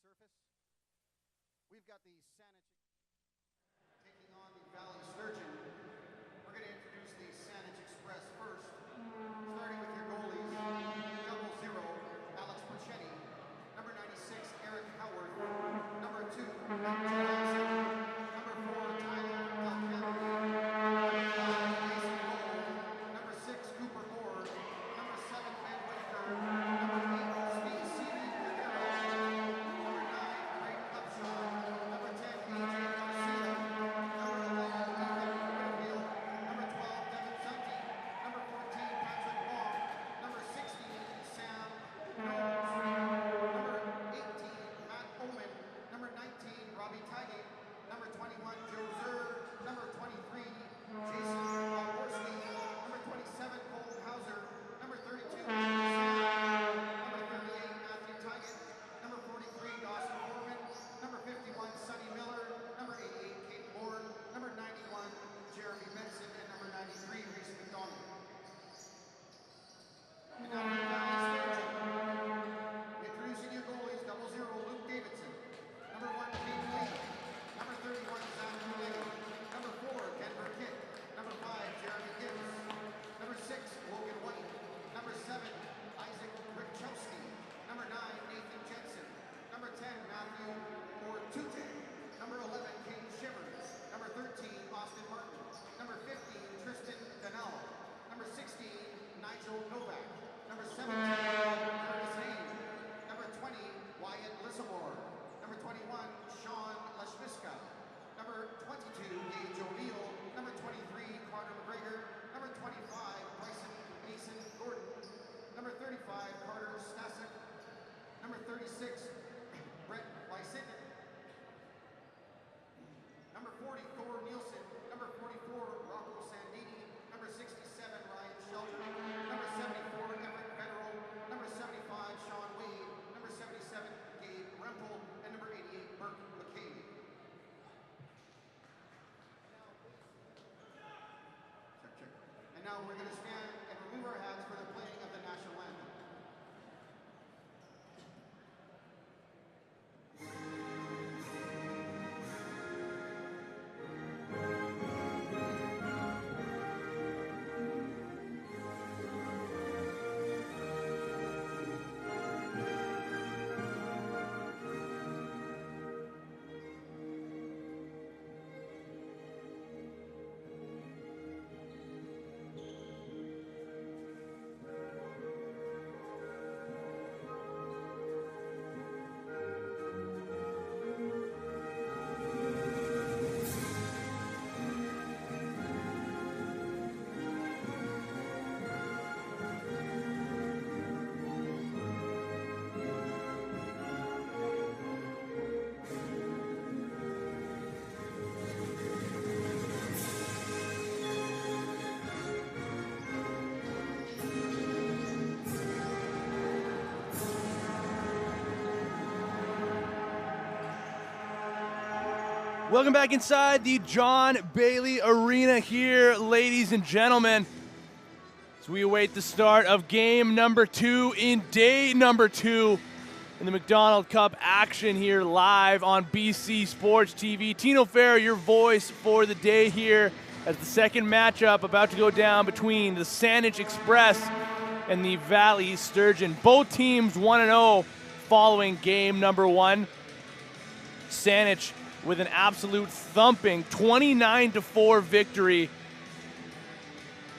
surface. We've got the Saanich taking on the Valley Sturgeon. We're going to introduce the Saanich Express first, starting with your goalies. 00, Alex Porchetti. Number 96, Eric Howard. Number 2, Matt Johnson. Number 4, Tyler Delcan. Number 5, Mason Cole. Number 6, Cooper Ford. Number 7, Ben Whitaker. Number 8, Steve Seeley. Number 9, Craig Upshaw. Number 10, AJ Garcia. Number 11, Ethan Whitfield. Number 12, Devin Zunti. Number 14, Patrick Long. Number 16, Sam Knowles. Number 18, Matt Oman. Number 19, Robbie Tigey. Number 21, Joe Zer. Number 23, Jason Walworski. Number 27, Colton Hauser. Number 32, Sam. Number 38, Matthew Tigett. Number 43, Dawson Foreman. Number 51, Sonny Miller. Number 88, Kate Lord. Number 91, Jeremy Benson. And number 93, Reese McDonald. And now for the Valley Sturgeon. Introducing your goalies, 00, Luke Davidson. Number 1, Kate Lee. Number 31, Zach Mulay. Number 4, Denver Kitt. Number 5, Jeremy Gibbs. Number 6, Logan White. Number 7, Isaac Rickchowski. Number 9, Nathan Jensen. Number 10, Matthew Ortute. Number 11, King Shivers. Number 13, Austin Martin. Number 15, Tristan Donnell. Number 16, Nigel Novak. Number 17, Curtis Haynes. Number 20, Wyatt Lissamore. Number 21, Sean Lashmiska. Number 22, Gage O'Neill. Number 23, Carter McGregor. Number 25, Bryson Mason Gordon. Number 35, Carter Stasek. Number 36, Brett Lysick. Number 40, Thor Nielsen. Number 44, Rocco Sandini. Number 67, Ryan Shelton. Number 74, Everett Federal. Number 75, Sean Wade. Number 77, Gabe Rempel. And number 88, Burke McCabe. Check. And now we're going to stand and remove our hats for the playing of the national anthem. Welcome back inside the John Bailey Arena here, ladies and gentlemen, as we await the start of game number 2 in day number 2 in the MacDonaldCup action here live on BC Sports TV. Tino Farah, your voice for the day here as the second matchup about to go down between the Saanich Express and the Valley Sturgeon. Both teams 1-0 following game number 1. Saanich with an absolute thumping 29-4 victory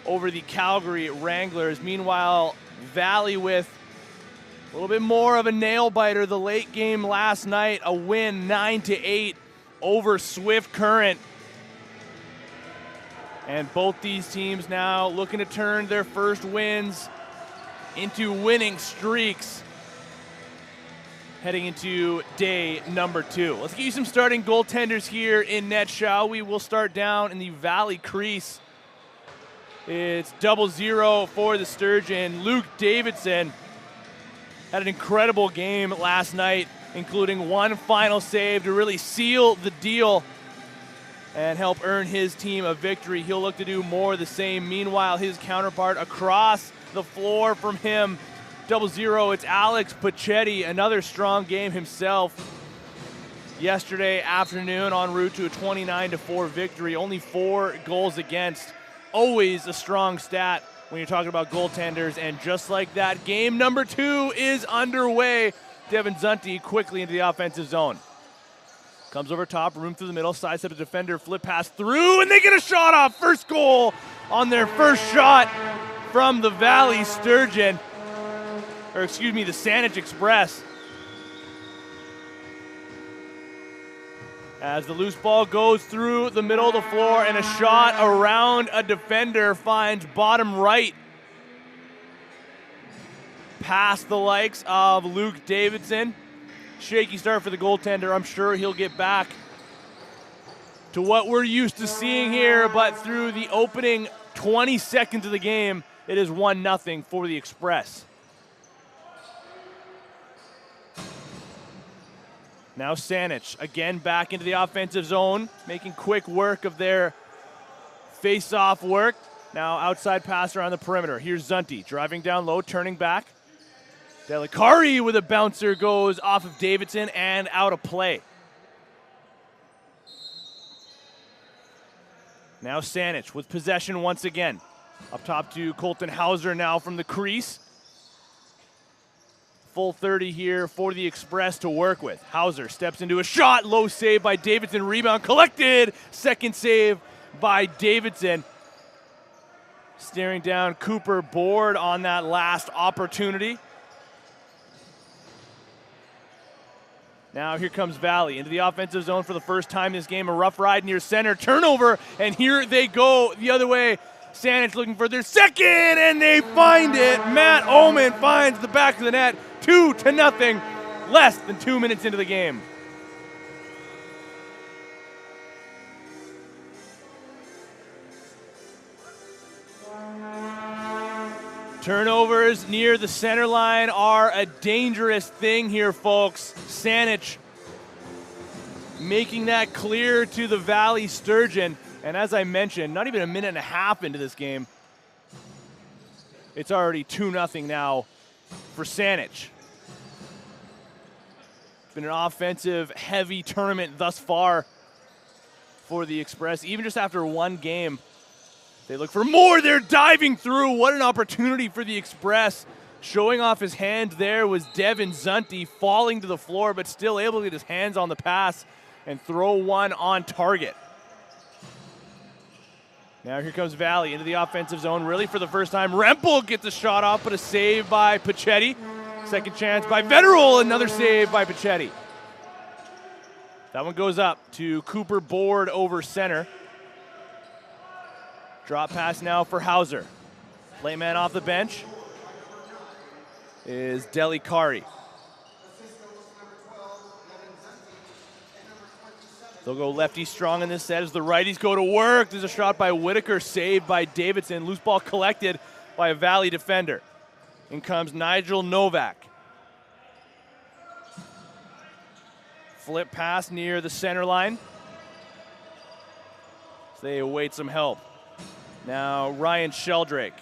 over the Calgary Wranglers. Meanwhile, Valley with a little bit more of a nail-biter the late game last night, a win 9-8 over Swift Current. And both these teams now looking to turn their first wins into winning streaks heading into day number 2. Let's get you some starting goaltenders here in net, shall we? We'll start down in the Valley crease. It's 00 for the Sturgeon. Luke Davidson had an incredible game last night, including one final save to really seal the deal and help earn his team a victory. He'll look to do more of the same. Meanwhile, his counterpart across the floor from him 0-0, it's Alex Pacetti, another strong game himself. Yesterday afternoon en route to a 29-4 victory, only 4 goals against. Always a strong stat when you're talking about goaltenders, and just like that, game number 2 is underway. Devin Zunti quickly into the offensive zone. Comes over top, room through the middle, sidestep the defender, flip pass through, and they get a shot off. First goal on their first shot from the Valley Sturgeon, or excuse me, the Saanich Express. As the loose ball goes through the middle of the floor, and a shot around a defender finds bottom right. Past the likes of Luke Davidson. Shaky start for the goaltender. I'm sure he'll get back to what we're used to seeing here, but through the opening 20 seconds of the game, it is 1-0 for the Express. Now Saanich again back into the offensive zone, making quick work of their face-off work. Now outside pass around the perimeter. Here's Zunti driving down low, turning back. Delicari with a bouncer goes off of Davidson and out of play. Now Saanich with possession once again. Up top to Colton Hauser now from the crease. Full 30 here for the Express to work with. Hauser steps into a shot, low save by Davidson, rebound collected. Second save by Davidson. Staring down Cooper Board on that last opportunity. Now here comes Valley into the offensive zone for the first time this game. A rough ride near center, turnover, and here they go the other way. Saanich looking for their second, and they find it. Matt Oman finds the back of the net, 2-0, less than 2 minutes into the game. Turnovers near the center line are a dangerous thing here, folks. Saanich making that clear to the Valley Sturgeon. And as I mentioned, not even a minute and a half into this game, it's already 2-0 now for Saanich. It's been an offensive heavy tournament thus far for the Express. Even just after one game, they look for more. They're diving through. What an opportunity for the Express. Showing off his hand there was Devin Zunti, falling to the floor, but still able to get his hands on the pass and throw one on target. Now here comes Valley into the offensive zone, really for the first time. Rempel gets a shot off, but a save by Pacetti. Second chance by Vetterol, another save by Pacetti. That one goes up to Cooper Board over center. Drop pass now for Hauser. Play man off the bench is Delicari. They'll go lefty strong in this set as the righties go to work. There's a shot by Whitaker, saved by Davidson. Loose ball collected by a Valley defender. In comes Nigel Novak. Flip pass near the center line. They await some help. Now Ryan Sheldrake.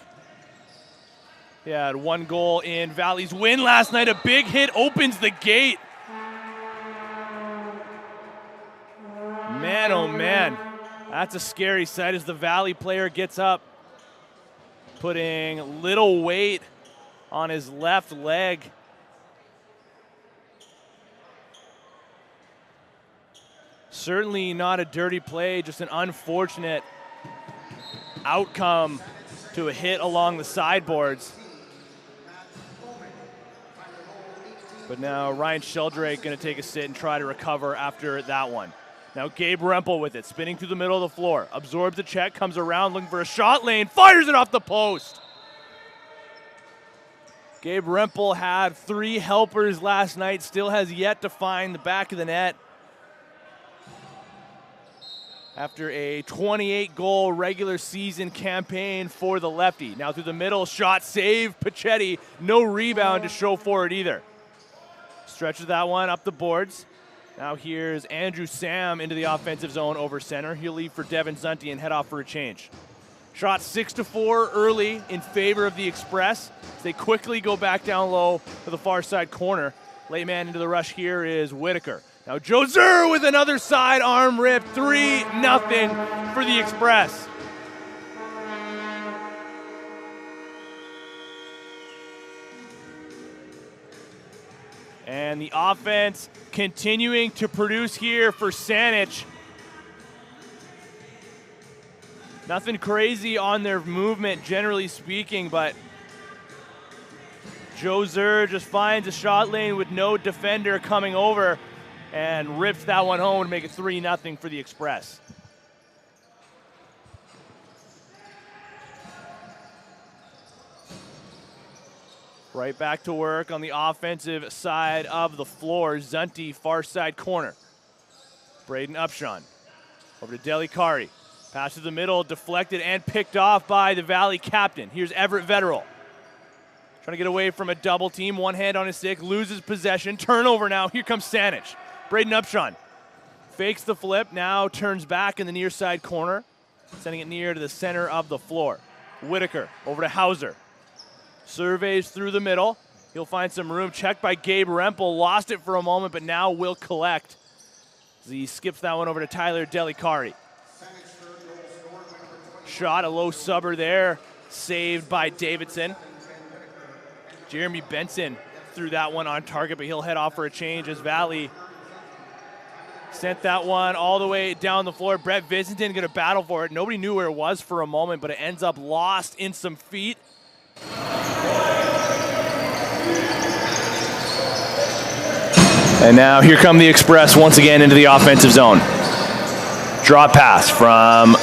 He had one goal in Valley's win last night. A big hit opens the gate. Man, oh man, that's a scary sight as the Valley player gets up, putting little weight on his left leg. Certainly not a dirty play, just an unfortunate outcome to a hit along the sideboards. But now Ryan Sheldrake going to take a sit and try to recover after that one. Now Gabe Rempel with it, spinning through the middle of the floor. Absorbs the check, comes around looking for a shot lane, fires it off the post. Gabe Rempel had 3 helpers last night, still has yet to find the back of the net. After a 28-goal regular season campaign for the lefty. Now through the middle, shot save, Pacetti, no rebound to show for it either. Stretches that one up the boards. Now here's Andrew Sam into the offensive zone over center. He'll leave for Devin Zunti and head off for a change. Shot 6-4 early in favor of the Express. They quickly go back down low to the far side corner. Late man into the rush here is Whitaker. Now Joser with another side arm rip. 3-0 for the Express. And the offense continuing to produce here for Saanich. Nothing crazy on their movement, generally speaking, but Joser just finds a shot lane with no defender coming over and rips that one home to make it 3-0 for the Express. Right back to work on the offensive side of the floor. Zunti, far side corner. Braden Upshawn over to Delikari. Pass to the middle, deflected and picked off by the Valley captain. Here's Everett Vetterell. Trying to get away from a double team. One hand on his stick, loses possession. Turnover now. Here comes Saanich. Braden Upshawn fakes the flip, now turns back in the near side corner, sending it near to the center of the floor. Whitaker over to Hauser. Surveys through the middle. He'll find some room. Checked by Gabe Rempel. Lost it for a moment, but now will collect. He skips that one over to Tyler Delikari. Shot, a low subber there. Saved by Davidson. Jeremy Benson threw that one on target, but he'll head off for a change as Valley sent that one all the way down the floor. Brett Visentin going to battle for it. Nobody knew where it was for a moment, but it ends up lost in some feet. And now here come the Express once again into the offensive zone. Drop pass from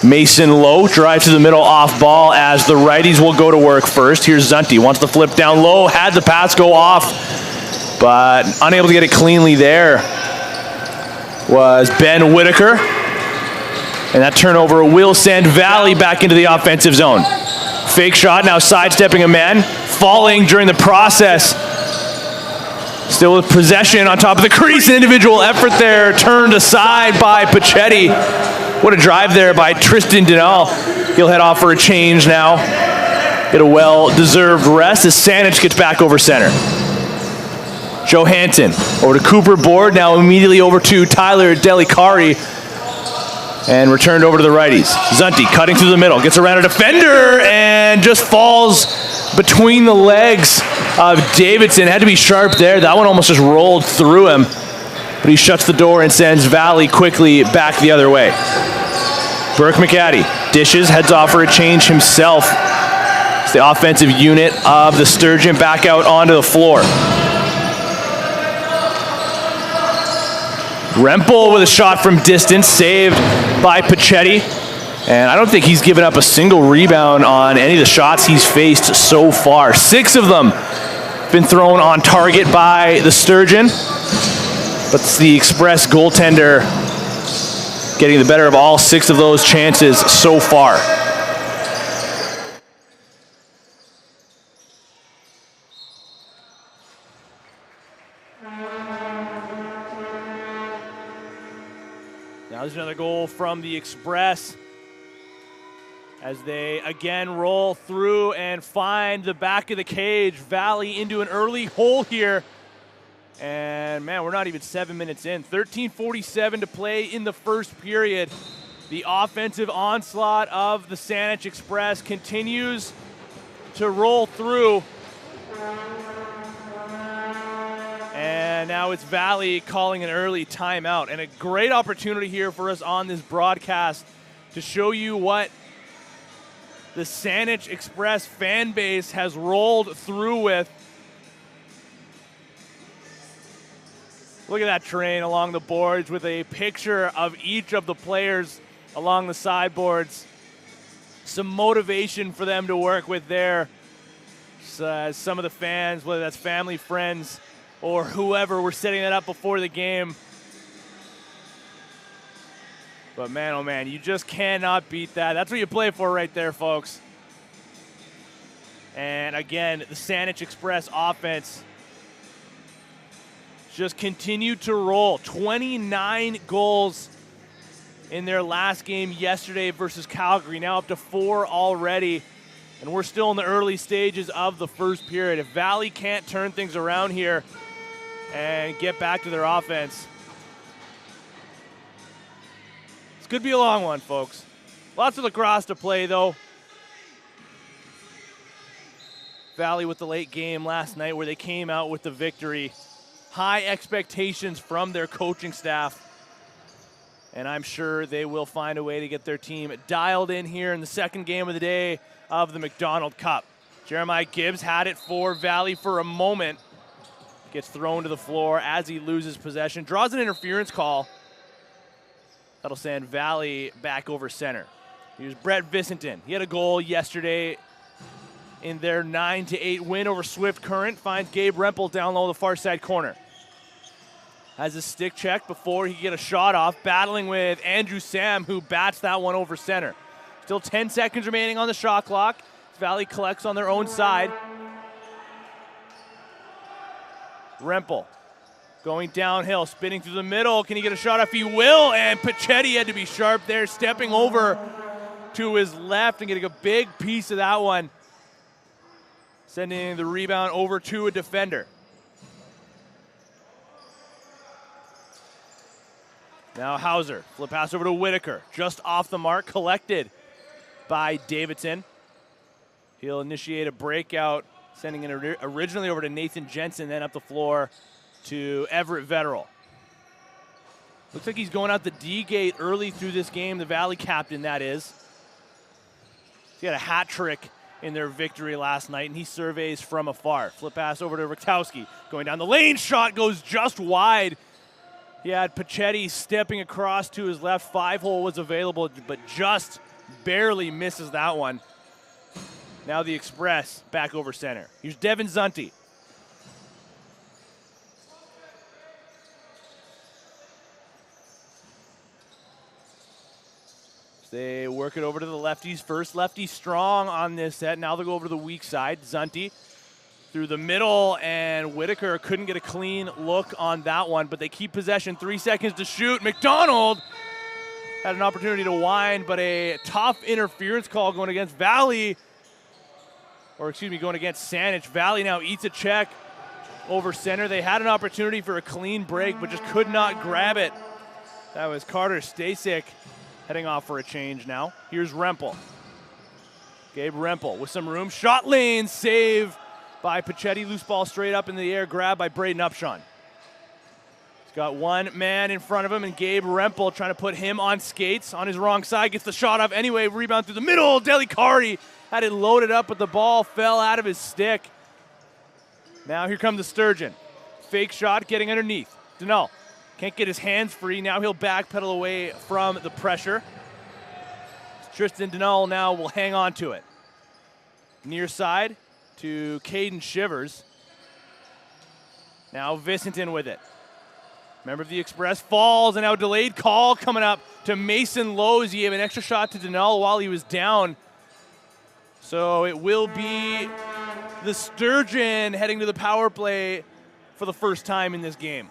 Mason Lowe. Drive to the middle off ball as the righties will go to work first. Here's Zunti. Wants the flip down low. Had the pass go off, but unable to get it cleanly there was Ben Whitaker. And that turnover will send Valley back into the offensive zone. Fake shot, now sidestepping a man. Falling during the process. Still with possession on top of the crease. An individual effort there. Turned aside by Pachetti. What a drive there by Tristan Denal. He'll head off for a change now. Get a well-deserved rest as Saanich gets back over center. Johansson over to Cooper Board. Now immediately over to Tyler Delikari. And returned over to the righties. Zunti cutting through the middle. Gets around a defender and just falls between the legs of Davidson. Had to be sharp there. That one almost just rolled through him. But he shuts the door and sends Valley quickly back the other way. Burke McAddy dishes, heads off for a change himself. It's the offensive unit of the Sturgeon back out onto the floor. Rempel with a shot from distance, saved by Pachetti. And I don't think he's given up a single rebound on any of the shots he's faced so far. 6 of them been thrown on target by the Sturgeon. But it's the Express goaltender getting the better of all 6 of those chances so far. Now there's another goal from the Express as they again roll through and find the back of the cage. Valley into an early hole here. And man, we're not even 7 minutes in. 13:47 to play in the first period. The offensive onslaught of the Saanich Express continues to roll through. And now it's Valley calling an early timeout. And a great opportunity here for us on this broadcast to show you what the Saanich Express fan base has rolled through with. Look at that train along the boards with a picture of each of the players along the sideboards. Some motivation for them to work with there. Some of the fans, whether that's family, friends, or whoever, were setting that up before the game. But man, oh man, you just cannot beat that. That's what you play for right there, folks. And again, the Saanich Express offense just continued to roll. 29 goals in their last game yesterday versus Calgary. Now up to 4 already, and we're still in the early stages of the first period. If Valley can't turn things around here and get back to their offense, this could be a long one, folks. Lots of lacrosse to play, though. Valley with the late game last night where they came out with the victory. High expectations from their coaching staff, and I'm sure they will find a way to get their team dialed in here in the second game of the day of the MacDonaldCup. Jeremiah Gibbs had it for Valley for a moment. Gets thrown to the floor as he loses possession. Draws an interference call. That'll send Valley back over center. Here's Brett Vicenton. He had a goal yesterday in their 9-8 win over Swift Current. Finds Gabe Rempel down low the far side corner. Has a stick check before he can get a shot off, battling with Andrew Sam, who bats that one over center. Still 10 seconds remaining on the shot clock. Valley collects on their own side. Rempel going downhill, spinning through the middle. Can he get a shot off? He will, and Pachetti had to be sharp there, stepping over to his left and getting a big piece of that one, sending the rebound over to a defender. Now Hauser, flip pass over to Whitaker, just off the mark, collected by Davidson. He'll initiate a breakout, sending it originally over to Nathan Jensen, then up the floor to Everett Vetterell. Looks like he's going out the D gate early through this game, the Valley captain, that is. He had a hat trick in their victory last night, and he surveys from afar. Flip pass over to Richtowski, going down the lane, shot goes just wide. He had Pachetti stepping across to his left. 5-hole was available, but just barely misses that one. Now the Express back over center. Here's Devin Zunti. They work it over to the lefties first. Lefty strong on this set. Now they'll go over to the weak side. Zunti through the middle, and Whitaker couldn't get a clean look on that one, but they keep possession. 3 seconds to shoot. McDonald had an opportunity to wind, but a tough interference call going against Valley, or excuse me, going against Saanich. Valley now eats a check over center. They had an opportunity for a clean break, but just could not grab it. That was Carter Stasek heading off for a change now. Here's Rempel. Gabe Rempel with some room. Shot lane save by Pachetti. Loose ball straight up in the air, grabbed by Braden Upshawn. He's got one man in front of him, and Gabe Rempel trying to put him on skates on his wrong side. Gets the shot off anyway. Rebound through the middle. Delikari had it loaded up, but the ball fell out of his stick. Now here comes the Sturgeon. Fake shot getting underneath. Denal can't get his hands free. Now he'll backpedal away from the pressure. Tristan Denal now will hang on to it. Near side to Caden Shivers. Now Vicenton with it. Member of the Express falls, and now delayed call coming up to Mason Lowe's. He gave an extra shot to Denal while he was down. So it will be the Sturgeon heading to the power play for the first time in this game.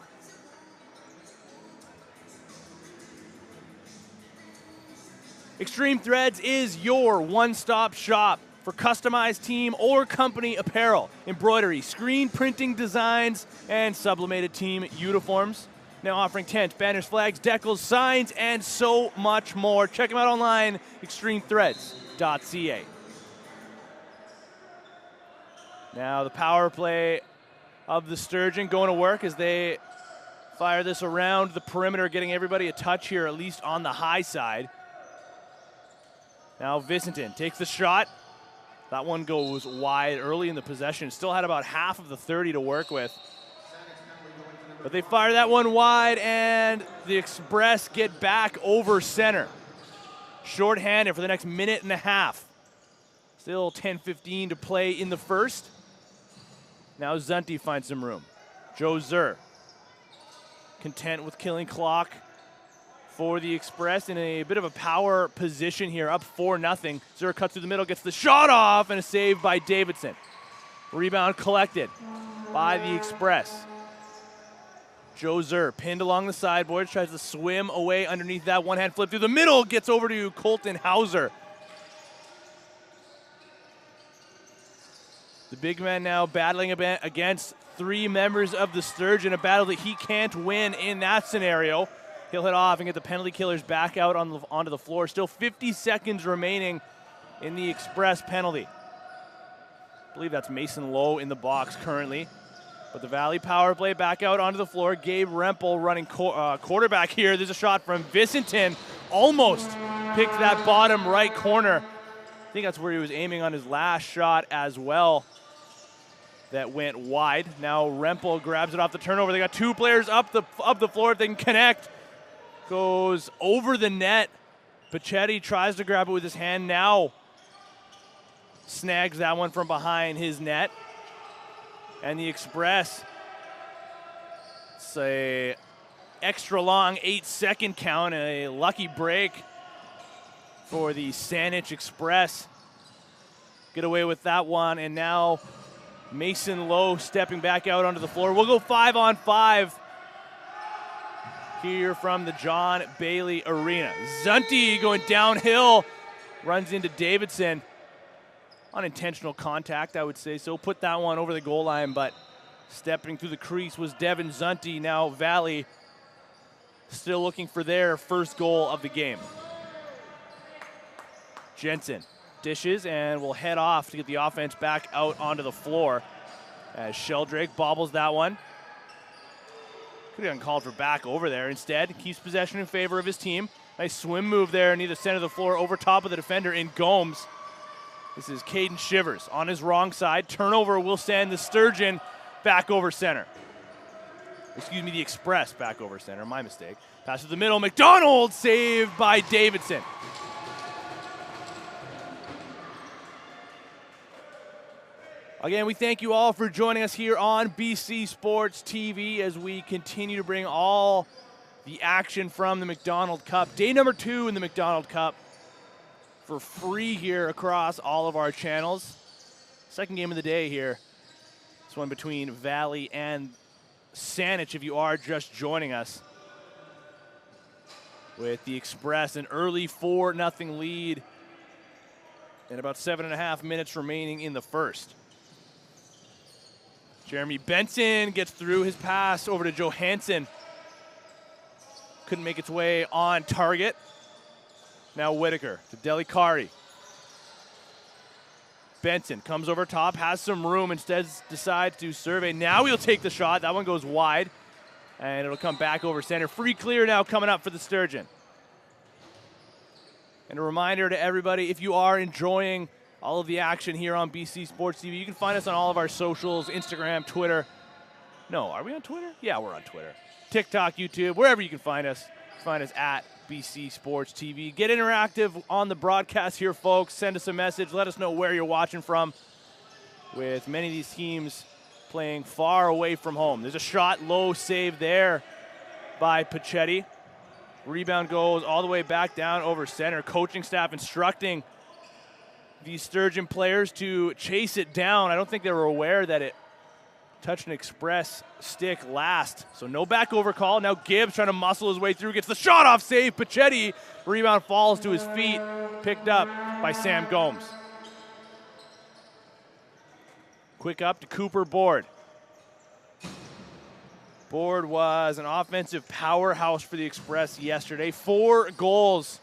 Extreme Threads is your one-stop shop for customized team or company apparel, embroidery, screen printing designs, and sublimated team uniforms. Now offering tents, banners, flags, decals, signs, and so much more. Check them out online, extremethreads.ca. Now the power play of the Sturgeon going to work as they fire this around the perimeter, getting everybody a touch here, at least on the high side. Now Vicenton takes the shot. That one goes wide early in the possession. Still had about half of the 30 to work with. But they fire that one wide, and the Express get back over center. Short-handed for the next minute and a half. Still 10-15 to play in the first. Now Zunti finds some room. Joe Zur, content with killing clock for the Express in a bit of a power position here, up 4-0. Zur cuts through the middle, gets the shot off, and a save by Davidson. Rebound collected by the Express. Joe Zer pinned along the sideboards, tries to swim away underneath that one-hand flip through the middle, gets over to Colton Hauser. The big man now battling against three members of the Sturgeon, a battle that he can't win in that scenario. He'll hit off and get the penalty killers back out onto the floor. Still 50 seconds remaining in the Express penalty. I believe that's Mason Lowe in the box currently. But the Valley power play back out onto the floor. Gabe Rempel running quarterback here. There's a shot from Vicentin. Almost picked that bottom right corner. I think that's where he was aiming on his last shot as well. That went wide. Now Rempel grabs it off the turnover. They got two players up the floor. If they can connect. Goes over the net. Pachetti tries to grab it with his hand. Now snags that one from behind his net. And the Express, it's a extra long 8-second count, a lucky break for the Saanich Express. Get away with that one, and now Mason Lowe stepping back out onto the floor. We'll go 5-on-5 here from the John Bailey Arena. Zunti going downhill, runs into Davidson. Unintentional contact, I would say so. Put that one over the goal line, but stepping through the crease was Devin Zunti. Now Valley still looking for their first goal of the game. Jensen dishes and will head off to get the offense back out onto the floor as Sheldrake bobbles that one. Could have gotten called for back over there. Instead, keeps possession in favor of his team. Nice swim move there near the center of the floor over top of the defender in Gomes. This is Caden Shivers on his wrong side. Turnover will send the Sturgeon back over center. Excuse me, the Express back over center. My mistake. Pass to the middle. McDonald saved by Davidson. Again, we thank you all for joining us here on BC Sports TV as we continue to bring all the action from the MacDonaldCup. Day number 2 in the MacDonaldCup. For free here across all of our channels. Second game of the day here. This one between Valley and Saanich if you are just joining us. With the Express an early 4-0 lead and about 7.5 minutes remaining in the first. Jeremy Benson gets through his pass over to Johansson. Couldn't make its way on target. Now Whitaker to Delikari. Benson comes over top, has some room, instead decides to survey. Now he'll take the shot. That one goes wide, and it'll come back over center. Free clear now coming up for the Sturgeon. And a reminder to everybody, if you are enjoying all of the action here on BC Sports TV, you can find us on all of our socials, Instagram, Twitter. No, are we on Twitter? Yeah, we're on Twitter. TikTok, YouTube, wherever you can find us. Find us at BC Sports TV. Get interactive on the broadcast here, folks. Send us a message. Let us know where you're watching from. With many of these teams playing far away from home. There's a shot, low save there by Pachetti. Rebound goes all the way back down over center. Coaching staff instructing these Sturgeon players to chase it down. I don't think they were aware that it touched an Express stick last. So no back over call. Now Gibbs trying to muscle his way through. Gets the shot off save. Pachetti. Rebound falls to his feet. Picked up by Sam Gomes. Quick up to Cooper Board. Board was an offensive powerhouse for the Express yesterday. 4 goals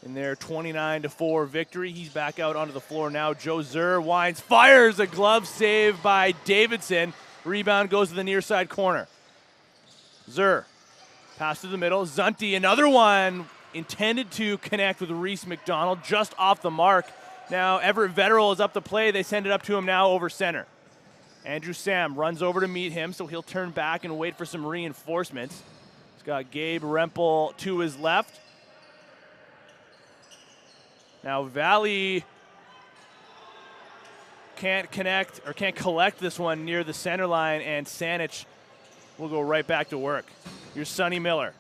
in their 29-4 victory. He's back out onto the floor now. Joe Zer winds, fires a glove save by Davidson. Rebound goes to the near side corner. Zer, pass to the middle. Zunti, another one intended to connect with Reese McDonald, just off the mark. Now Everett Vetterell is up to play. They send it up to him now over center. Andrew Sam runs over to meet him, so he'll turn back and wait for some reinforcements. He's got Gabe Rempel to his left. Now Valley can't connect or can't collect this one near the center line, and Saanich will go right back to work. Here's Sonny Miller.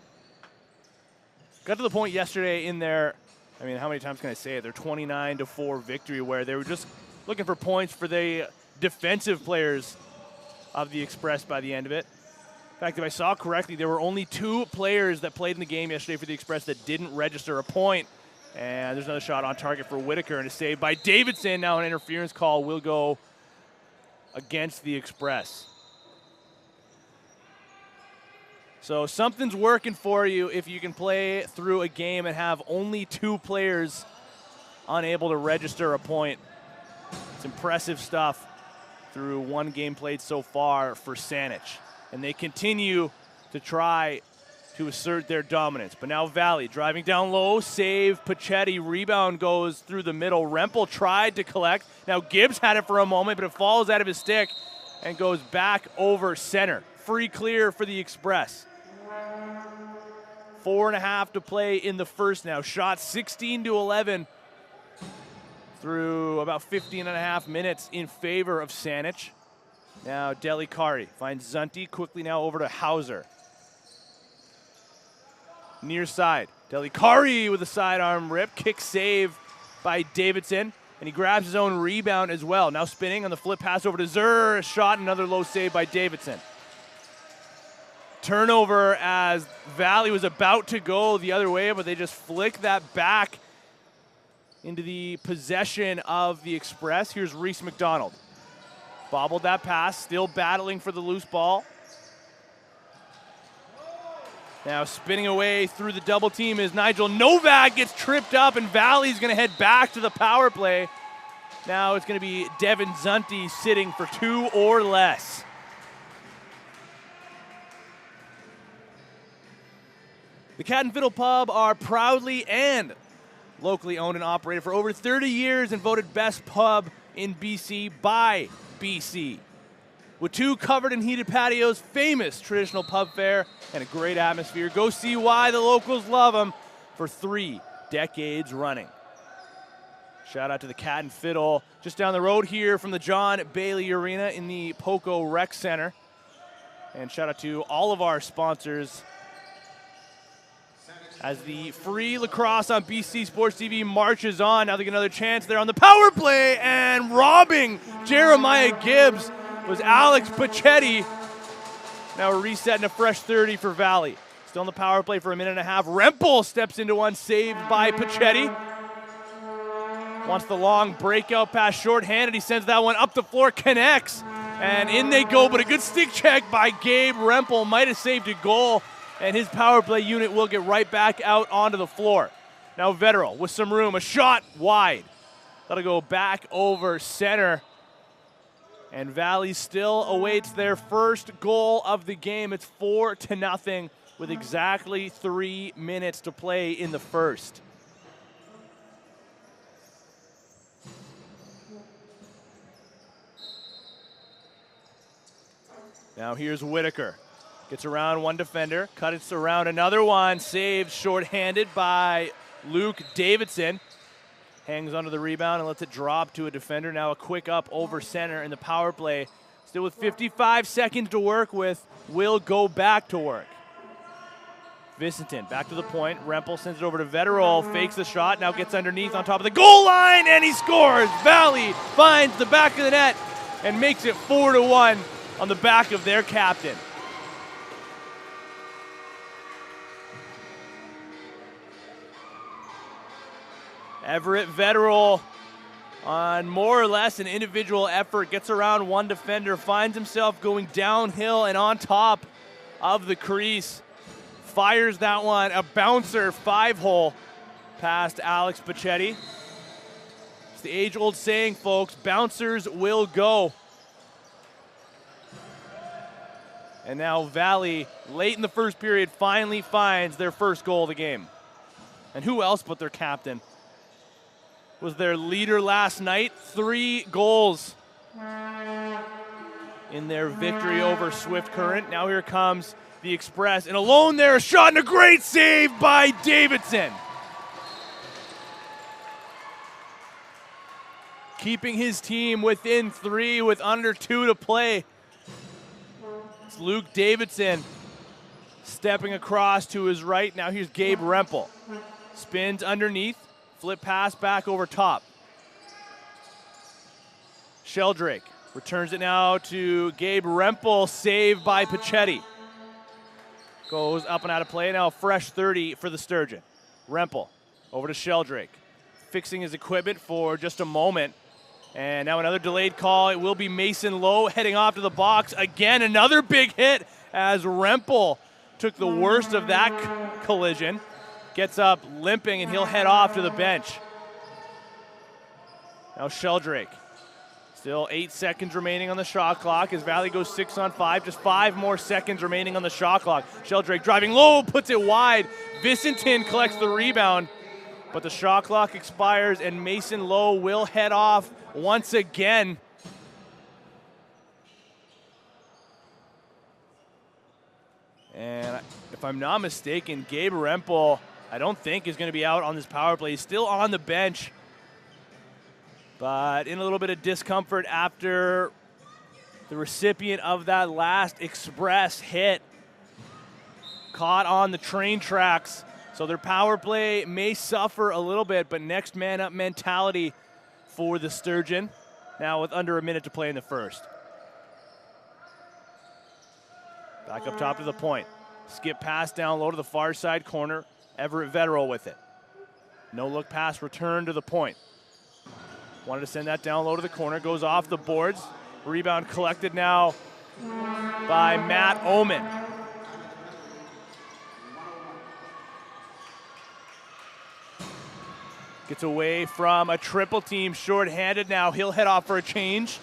Got to the point yesterday in their, I mean, how many times can I say it? Their 29-4 victory where they were just looking for points for the defensive players of the Express by the end of it. In fact, if I saw correctly, there were only 2 players that played in the game yesterday for the Express that didn't register a point. And there's another shot on target for Whitaker, and a save by Davidson. Now an interference call will go against the Express. So something's working for you if you can play through a game and have only 2 players unable to register a point. It's impressive stuff through 1 game played so far for Saanich. And they continue to try to assert their dominance. But now Valley driving down low, save Pachetti, rebound goes through the middle. Rempel tried to collect. Now Gibbs had it for a moment, but it falls out of his stick and goes back over center. Free clear for the Express. 4.5 to play in the first now. Shot 16-11 through about 15.5 minutes in favor of Saanich. Now Delikari finds Zunti quickly now over to Hauser. Near side, Delikari with a sidearm rip, kick save by Davidson, and he grabs his own rebound as well. Now spinning on the flip pass over to Zur, a shot, another low save by Davidson. Turnover as Valley was about to go the other way, but they just flick that back into the possession of the Express. Here's Reese McDonald. Bobbled that pass, still battling for the loose ball. Now spinning away through the double team is Nigel Novak, gets tripped up, and Valley's going to head back to the power play. Now it's going to be Devin Zunti sitting for 2 or less. The Cat and Fiddle Pub are proudly and locally owned and operated for over 30 years and voted best pub in BC by BC. With 2 covered and heated patios, famous traditional pub fare, and a great atmosphere. Go see why the locals love them for 3 decades running. Shout out to the Cat and Fiddle just down the road here from the John Bailey Arena in the Poco Rec Center. And shout out to all of our sponsors as the free lacrosse on BC Sports TV marches on. Now they get another chance there on the power play, and robbing Jeremiah Gibbs was Alex Pachetti. Now we're resetting a fresh 30 for Valley. Still on the power play for a minute and a half. Rempel steps into one, saved by Pachetti. Wants the long breakout pass, short-handed. He sends that one up the floor, connects, and in they go. But a good stick check by Gabe Rempel might have saved a goal, and his power play unit will get right back out onto the floor. Now Vetterl with some room, a shot wide. That'll go back over center. And Valley still awaits their first goal of the game. It's 4-0 with exactly 3 minutes to play in the first. Now here's Whitaker. Gets around one defender, cuts around another one, saved short-handed by Luke Davidson. Hangs onto the rebound and lets it drop to a defender. Now a quick up over center in the power play. Still with 55 seconds to work with, will go back to work. Vicentin back to the point. Rempel sends it over to Vetterl, fakes the shot, now gets underneath on top of the goal line, and he scores! Valley finds the back of the net and makes it 4-1 on the back of their captain. Everett Vetterl on more or less an individual effort, gets around one defender, finds himself going downhill and on top of the crease. Fires that one, a bouncer 5-hole past Alex Pachetti. It's the age-old saying, folks, bouncers will go. And now Valley, late in the first period, finally finds their first goal of the game. And who else but their captain was their leader last night? 3 goals in their victory over Swift Current. Now here comes the Express, and alone there, a shot and a great save by Davidson. Keeping his team within 3 with under 2 to play. It's Luke Davidson stepping across to his right. Now here's Gabe Rempel. Spins underneath. Flip pass back over top. Sheldrake Returns it now to Gabe Rempel, saved by Pachetti. Goes up and out of play. Now a fresh 30 for the Sturgeon. Rempel over to Sheldrake. Fixing his equipment for just a moment. And now another delayed call. It will be Mason Lowe heading off to the box. Again, another big hit as Rempel took the worst of that collision. Gets up limping, and he'll head off to the bench. Now Sheldrake. Still 8 seconds remaining on the shot clock as Valley goes 6 on 5. Just 5 more seconds remaining on the shot clock. Sheldrake driving low, puts it wide. Vicentin collects the rebound, but the shot clock expires and Mason Lowe will head off once again. And if I'm not mistaken, Gabe Rempel, I don't think is going to be out on this power play. He's still on the bench, but in a little bit of discomfort after the recipient of that last express hit caught on the train tracks. So their power play may suffer a little bit, but next man up mentality for the Sturgeon. Now with under a minute to play in the first. Back up top to the point. Skip pass down low to the far side corner. Everett Vetterell with it. No look pass, return to the point. Wanted to send that down low to the corner. Goes off the boards. Rebound collected now by Matt Oman. Gets away from a triple team, short-handed now. He'll head off for a change.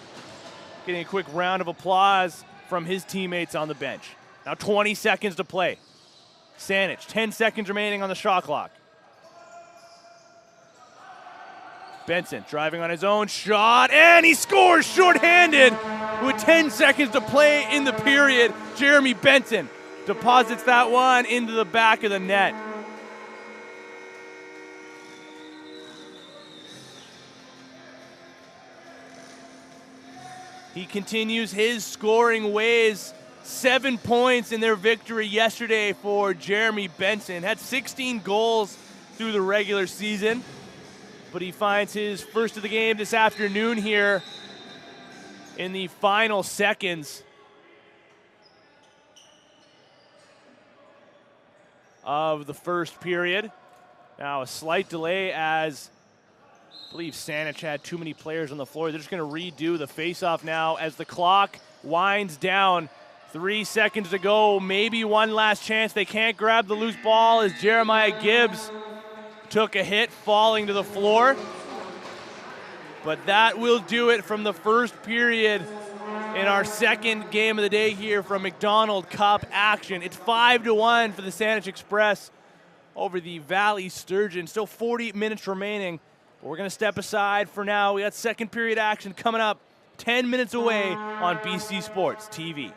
Getting a quick round of applause from his teammates on the bench. Now 20 seconds to play. Saanich, 10 seconds remaining on the shot clock. Benson driving on his own shot, and he scores short-handed with 10 seconds to play in the period. Jeremy Benson deposits that one into the back of the net. He continues his scoring ways. 7 points in their victory yesterday for Jeremy Benson. Had 16 goals through the regular season, but he finds his first of the game this afternoon here in the final seconds of the first period. Now a slight delay as I believe Saanich had too many players on the floor. They're just going to redo the faceoff now as the clock winds down. 3 seconds to go, maybe one last chance. They can't grab the loose ball as Jeremiah Gibbs took a hit falling to the floor. But that will do it from the first period in our second game of the day here from MacDonaldCup action. It's 5-1 for the Saanich Express over the Valley Sturgeon. Still 40 minutes remaining. But we're going to step aside for now. We got second period action coming up 10 minutes away on BC Sports TV.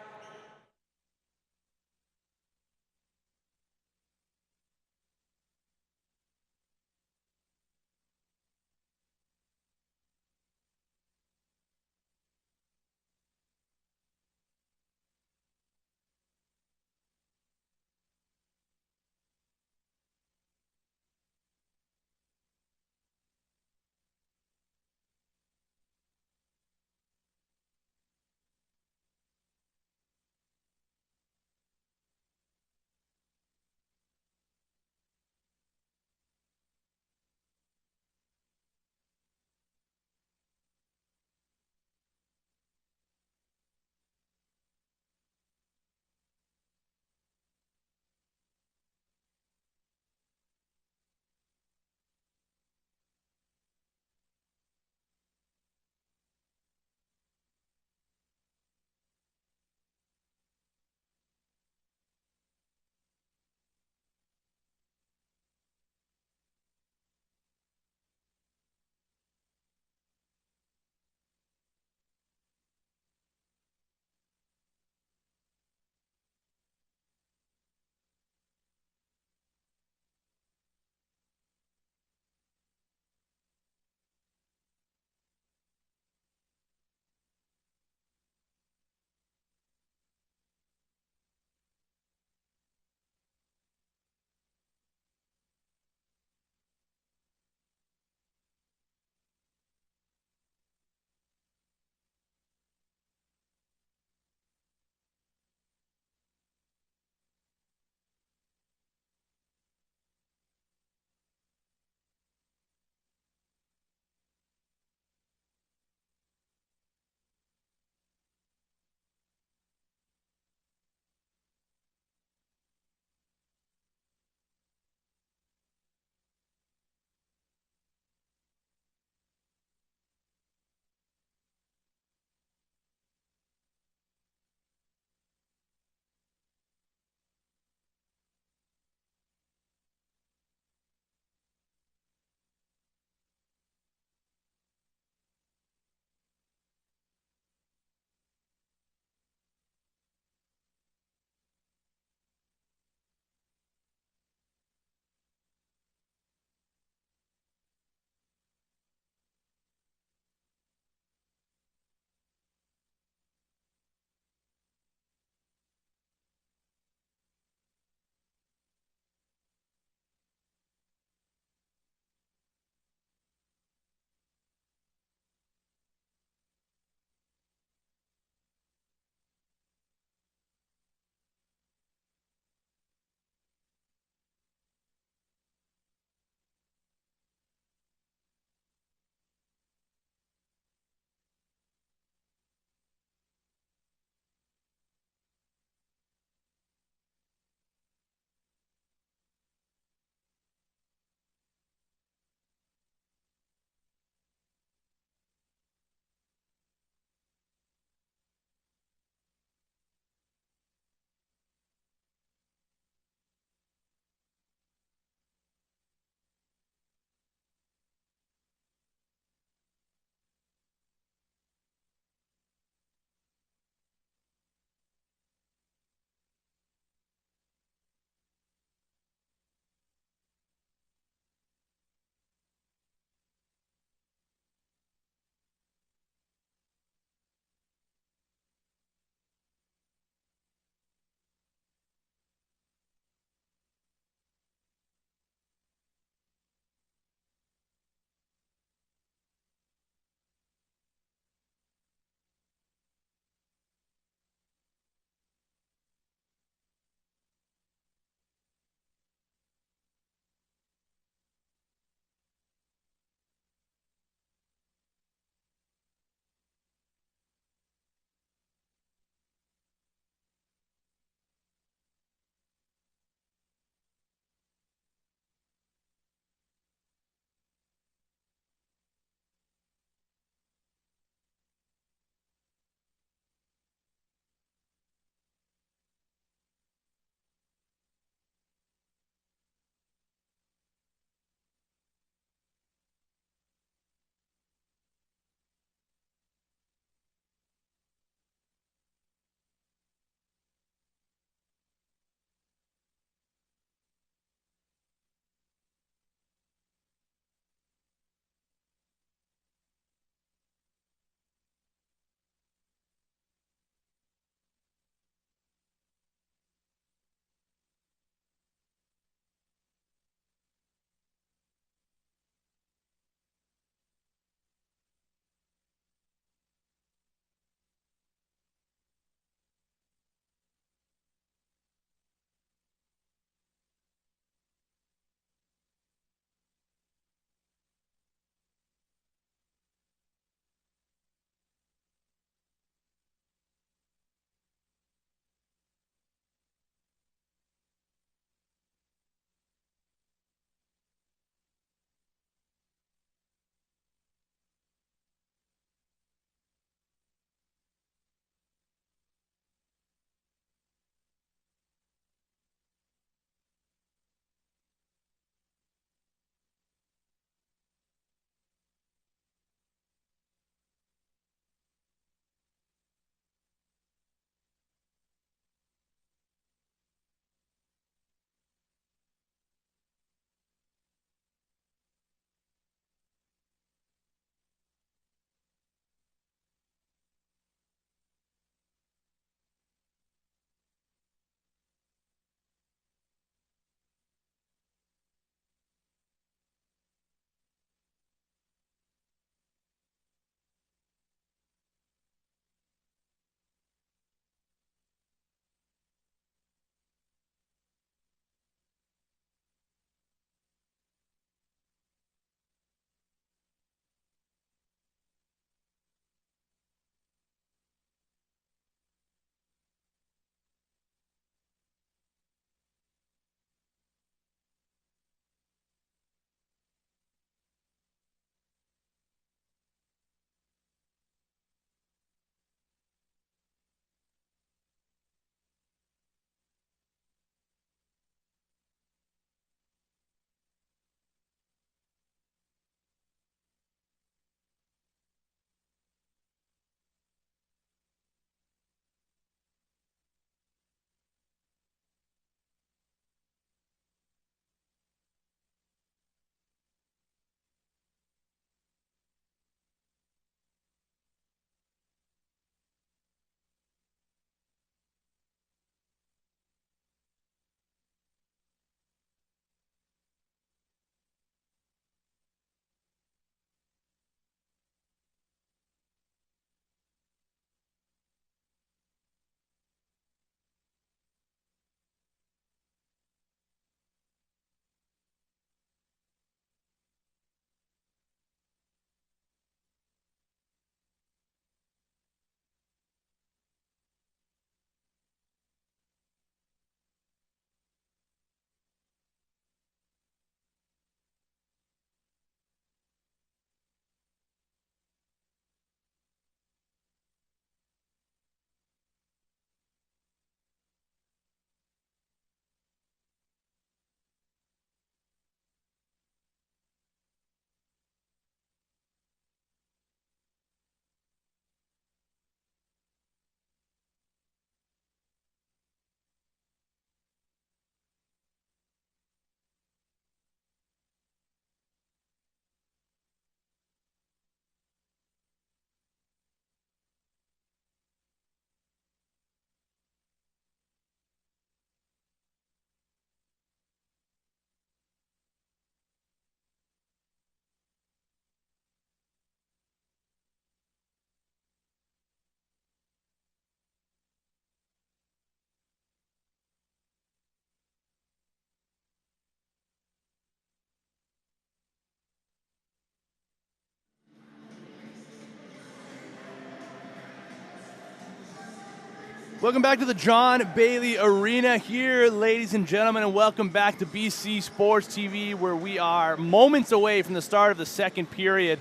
Welcome back to the John Bailey Arena here, ladies and gentlemen, and welcome back to BC Sports TV, where we are moments away from the start of the second period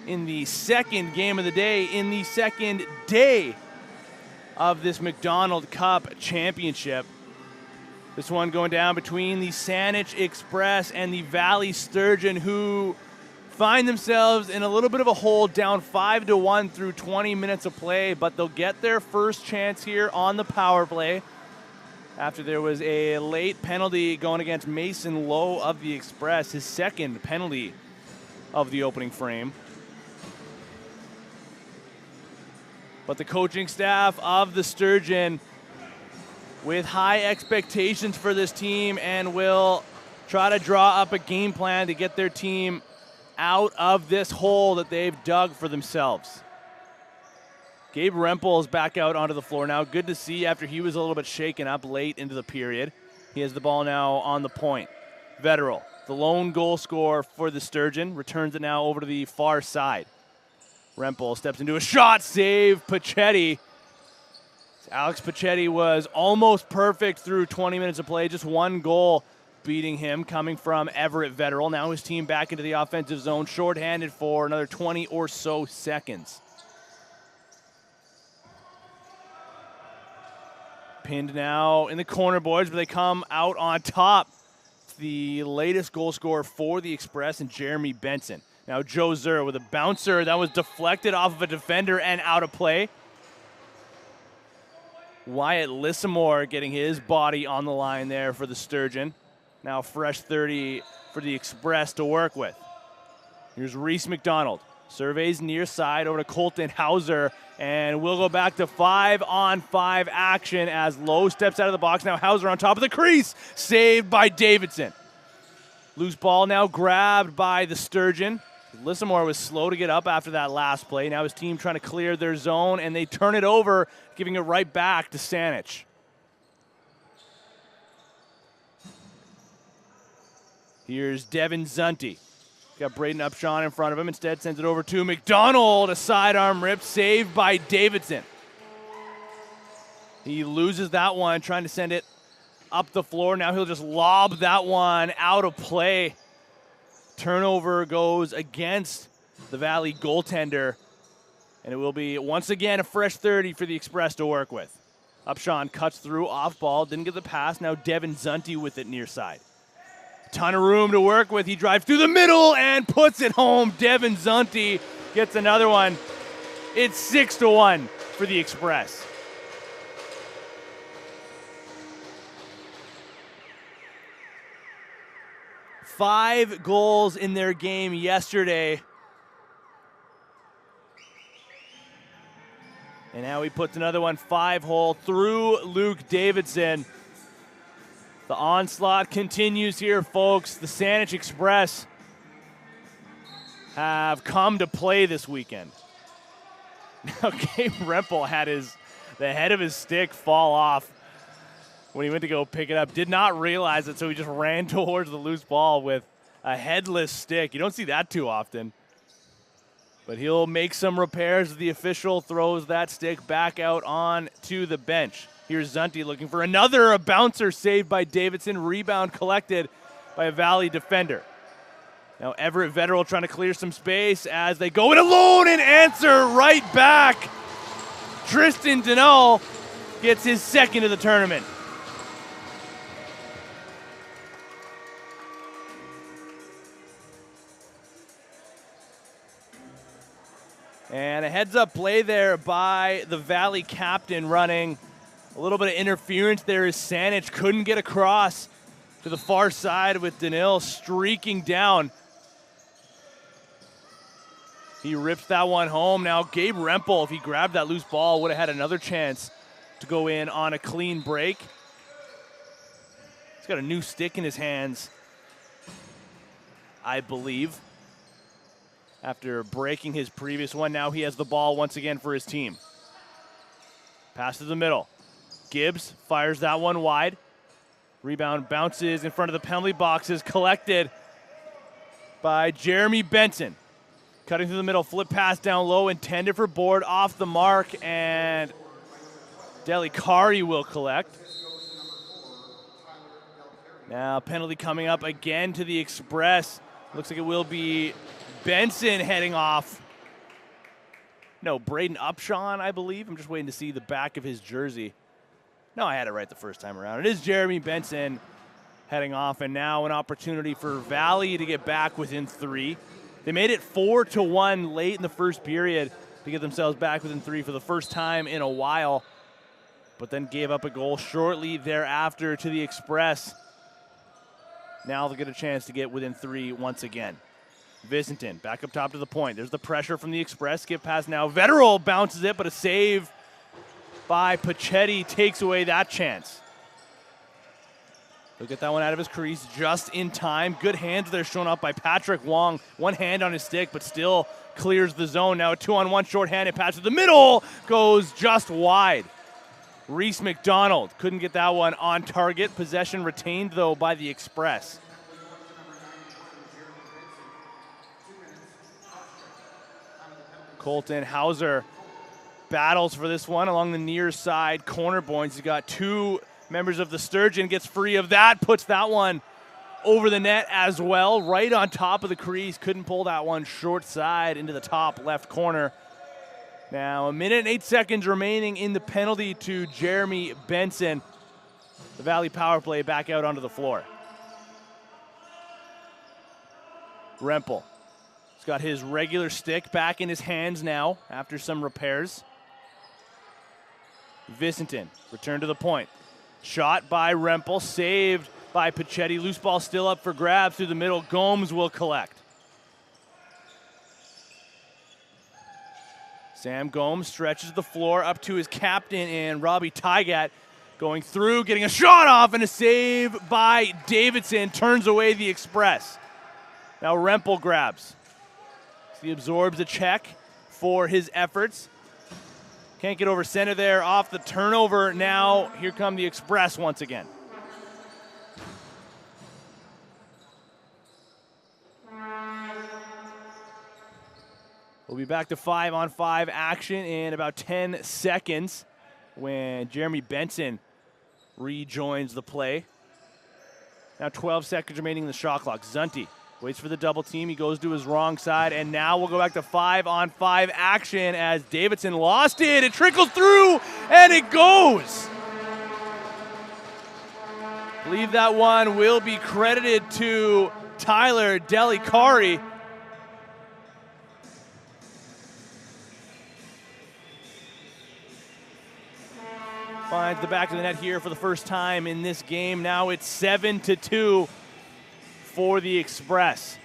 in the second game of the day, in the second day of this MacDonaldCup championship. This one going down between the Saanich Express and the Valley Sturgeon, who find themselves in a little bit of a hole, down 5-1 through 20 minutes of play, but they'll get their first chance here on the power play after there was a late penalty going against Mason Lowe of the Express, his second penalty of the opening frame. But the coaching staff of the Sturgeon with high expectations for this team and will try to draw up a game plan to get their team out of this hole that they've dug for themselves. Gabe Rempel is back out onto the floor now. Good to see after he was a little bit shaken up late into the period. He has the ball now on the point. Vetterell, the lone goal scorer for the Sturgeon, returns it now over to the far side. Rempel steps into a shot, save Pachetti. Alex Pachetti was almost perfect through 20 minutes of play, just one goal beating him, coming from Everett Vetterell. Now his team back into the offensive zone, shorthanded for another 20 or so seconds. Pinned now in the corner, boys, but they come out on top. It's the latest goal scorer for the Express, and Jeremy Benson. Now Joe Zur with a bouncer that was deflected off of a defender and out of play. Wyatt Lissamore getting his body on the line there for the Sturgeon. Now fresh 30 for the Express to work with. Here's Reese McDonald. Surveys near side over to Colton Hauser. And we'll go back to 5-on-5 action as Lowe steps out of the box. Now Hauser on top of the crease. Saved by Davidson. Loose ball now grabbed by the Sturgeon. Lissamore was slow to get up after that last play. Now his team trying to clear their zone, and they turn it over, giving it right back to Saanich. Here's Devin Zunti. Got Braden Upshaw in front of him. Instead sends it over to McDonald. A sidearm rip, saved by Davidson. He loses that one, trying to send it up the floor. Now he'll just lob that one out of play. Turnover goes against the Valley goaltender. And it will be, once again, a fresh 30 for the Express to work with. Upshaw cuts through, off ball, didn't get the pass. Now Devin Zunti with it near side. Ton of room to work with. He drives through the middle and puts it home. Devin Zunti gets another one. It's 6-1 for the Express. Five goals in their game yesterday. And now he puts another one 5-hole through Luke Davidson. The onslaught continues here, folks. The Saanich Express have come to play this weekend. Now, Gabe Rempel had the head of his stick fall off when he went to go pick it up. Did not realize it, so he just ran towards the loose ball with a headless stick. You don't see that too often. But he'll make some repairs as the official throws that stick back out on to the bench. Here's Zunti looking for another, a bouncer saved by Davidson. Rebound collected by a Valley defender. Now Everett Vetterell trying to clear some space as they go in alone and answer right back. Tristan Deneau gets his second of the tournament. And a heads-up play there by the Valley captain running. A little bit of interference there as Saanich couldn't get across to the far side with Deneau streaking down. He rips that one home. Now Gabe Rempel, if he grabbed that loose ball, would have had another chance to go in on a clean break. He's got a new stick in his hands, I believe. After breaking his previous one, now he has the ball once again for his team. Pass to the middle. Gibbs fires that one wide. Rebound bounces in front of the penalty boxes, collected by Jeremy Benson. Cutting through the middle, flip pass down low, intended for board, off the mark, and Delicari will collect. Now penalty coming up again to the Express. Looks like it will be Benson heading off. No, Braden Upshawn, I believe. I'm just waiting to see the back of his jersey. No, I had it right the first time around. It is Jeremy Benson heading off, and now an opportunity for Valley to get back within 3. They made it 4-1 late in the first period to get themselves back within 3 for the first time in a while, but then gave up a goal shortly thereafter to the Express. Now they'll get a chance to get within 3 once again. Vicentin back up top to the point. There's the pressure from the Express. Skip pass now. Vetterol bounces it, but a save by Pachetti takes away that chance. He'll get that one out of his crease just in time. Good hands there shown up by Patrick Wong. One hand on his stick, but still clears the zone. Now a 2-on-1 shorthanded pass to the middle. Goes just wide. Reese McDonald couldn't get that one on target. Possession retained, though, by the Express. Colton Hauser battles for this one along the near side corner points. He's got 2 members of the Sturgeon, gets free of that, puts that one over the net as well, right on top of the crease. Couldn't pull that one short side into the top left corner. Now 1 minute and 8 seconds remaining in the penalty to Jeremy Benson. The Valley power play back out onto the floor. Rempel. He's got his regular stick back in his hands now after some repairs. Vicentin, return to the point. Shot by Rempel, saved by Pachetti. Loose ball still up for grabs through the middle. Gomes will collect. Sam Gomes stretches the floor up to his captain and Robbie Tygat going through, getting a shot off and a save by Davidson. Turns away the Express. Now Rempel grabs. He absorbs a check for his efforts. Can't get over center there off the turnover. Now here come the Express once again. We'll be back to 5-on-5 action in about 10 seconds when Jeremy Benson rejoins the play. Now 12 seconds remaining in the shot clock. Zunti waits for the double team. He goes to his wrong side, and now we'll go back to 5-on-5 action as Davidson lost it. It trickles through, and it goes. I believe that one will be credited to Tyler Delicari. Finds the back of the net here for the first time in this game. Now it's 7-2 for the Express.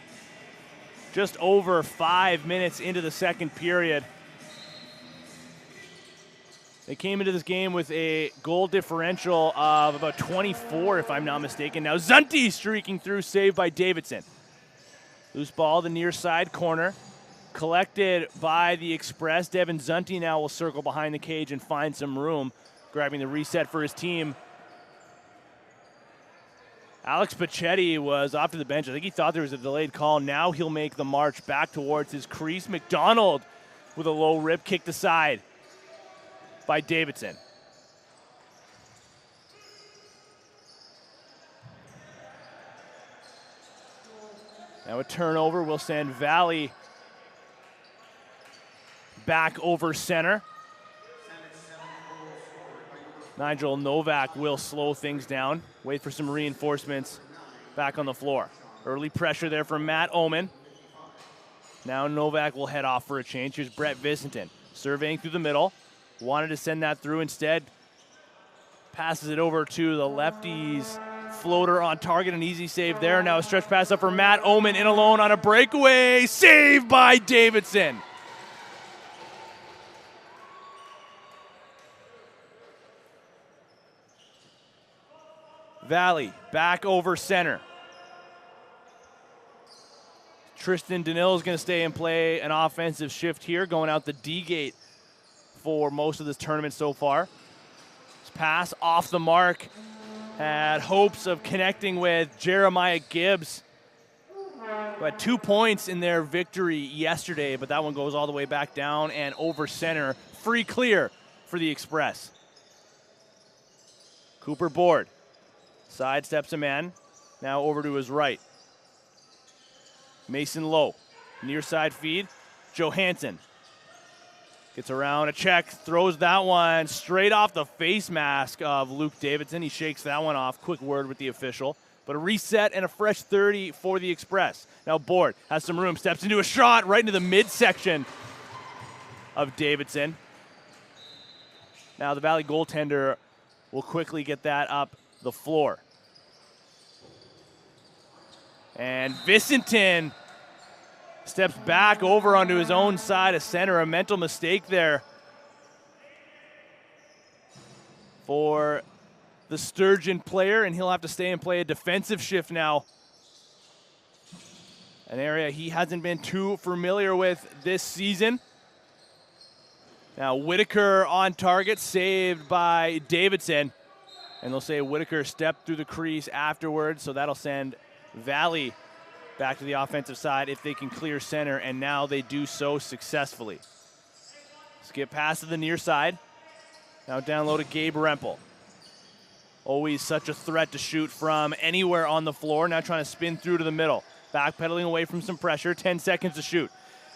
Just over 5 minutes into the second period. They came into this game with a goal differential of about 24, if I'm not mistaken. Now Zunti streaking through, saved by Davidson. Loose ball, the near side corner. Collected by the Express. Devin Zunti now will circle behind the cage and find some room, grabbing the reset for his team. Alex Pachetti was off to the bench. I think he thought there was a delayed call. Now he'll make the march back towards his crease. McDonald with a low rip kicked aside by Davidson. Now a turnover will send Valley back over center. Nigel Novak will slow things down, wait for some reinforcements back on the floor. Early pressure there from Matt Oman. Now Novak will head off for a change. Here's Brett Vicentin surveying through the middle. Wanted to send that through, instead passes it over to the lefties. Floater on target, an easy save there. Now a stretch pass up for Matt Oman in alone on a breakaway. Saved by Davidson. Valley back over center. Tristan Danil is going to stay and play an offensive shift here, going out the D gate for most of this tournament so far. His pass off the mark. Had hopes of connecting with Jeremiah Gibbs, who had 2 points in their victory yesterday, but that one goes all the way back down and over center. Free clear for the Express. Cooper Board. Sidesteps a man. Now over to his right. Mason Lowe. Near side feed. Johansson. Gets around a check. Throws that one straight off the face mask of Luke Davidson. He shakes that one off. Quick word with the official. But a reset and a fresh 30 for the Express. Now Board has some room. Steps into a shot right into the midsection of Davidson. Now the Valley goaltender will quickly get that up the floor. And Vicentin steps back over onto his own side of center. A mental mistake there for the Sturgeon player, and he'll have to stay and play a defensive shift now. An area he hasn't been too familiar with this season. Now Whitaker on target, saved by Davidson. And they'll say Whitaker stepped through the crease afterwards, so that'll send Valley back to the offensive side if they can clear center, and now they do so successfully. Skip pass to the near side. Now down low to Gabe Rempel. Always such a threat to shoot from anywhere on the floor. Now trying to spin through to the middle. Backpedaling away from some pressure. 10 seconds to shoot.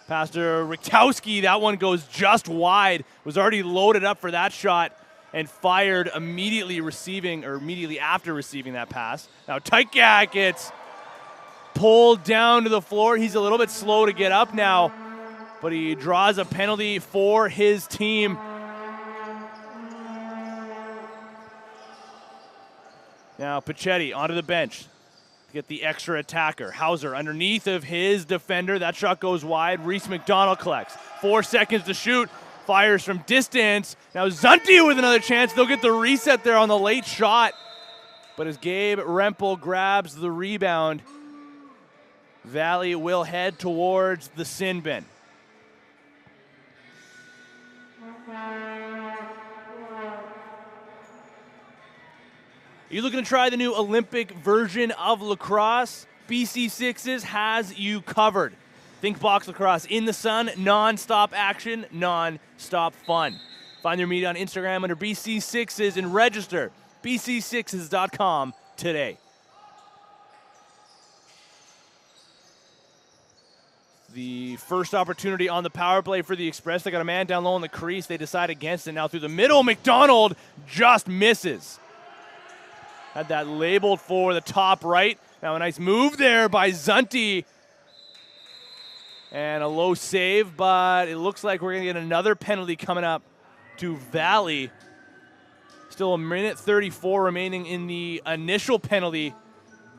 Pass to Richtowski. That one goes just wide. Was already loaded up for that shot and fired immediately after receiving that pass. Now Tykak gets pulled down to the floor. He's a little bit slow to get up now, but he draws a penalty for his team. Now Pichetti onto the bench to get the extra attacker. Hauser underneath of his defender. That shot goes wide. Reese McDonald collects. 4 seconds to shoot. Fires from distance. Now Zunti with another chance. They'll get the reset there on the late shot. But as Gabe Rempel grabs the rebound, Valley will head towards the sin bin. Are you looking to try the new Olympic version of lacrosse? BC6s has you covered. Think box lacrosse in the sun, non-stop action, non-stop fun. Find their media on Instagram under BC6s and register bc6s.com today. The first opportunity on the power play for the Express. They got a man down low in the crease. They decide against it. Now through the middle, McDonald just misses. Had that labeled for the top right. Now a nice move there by Zunti. And a low save, but it looks like we're going to get another penalty coming up to Valley. Still a minute 34 remaining in the initial penalty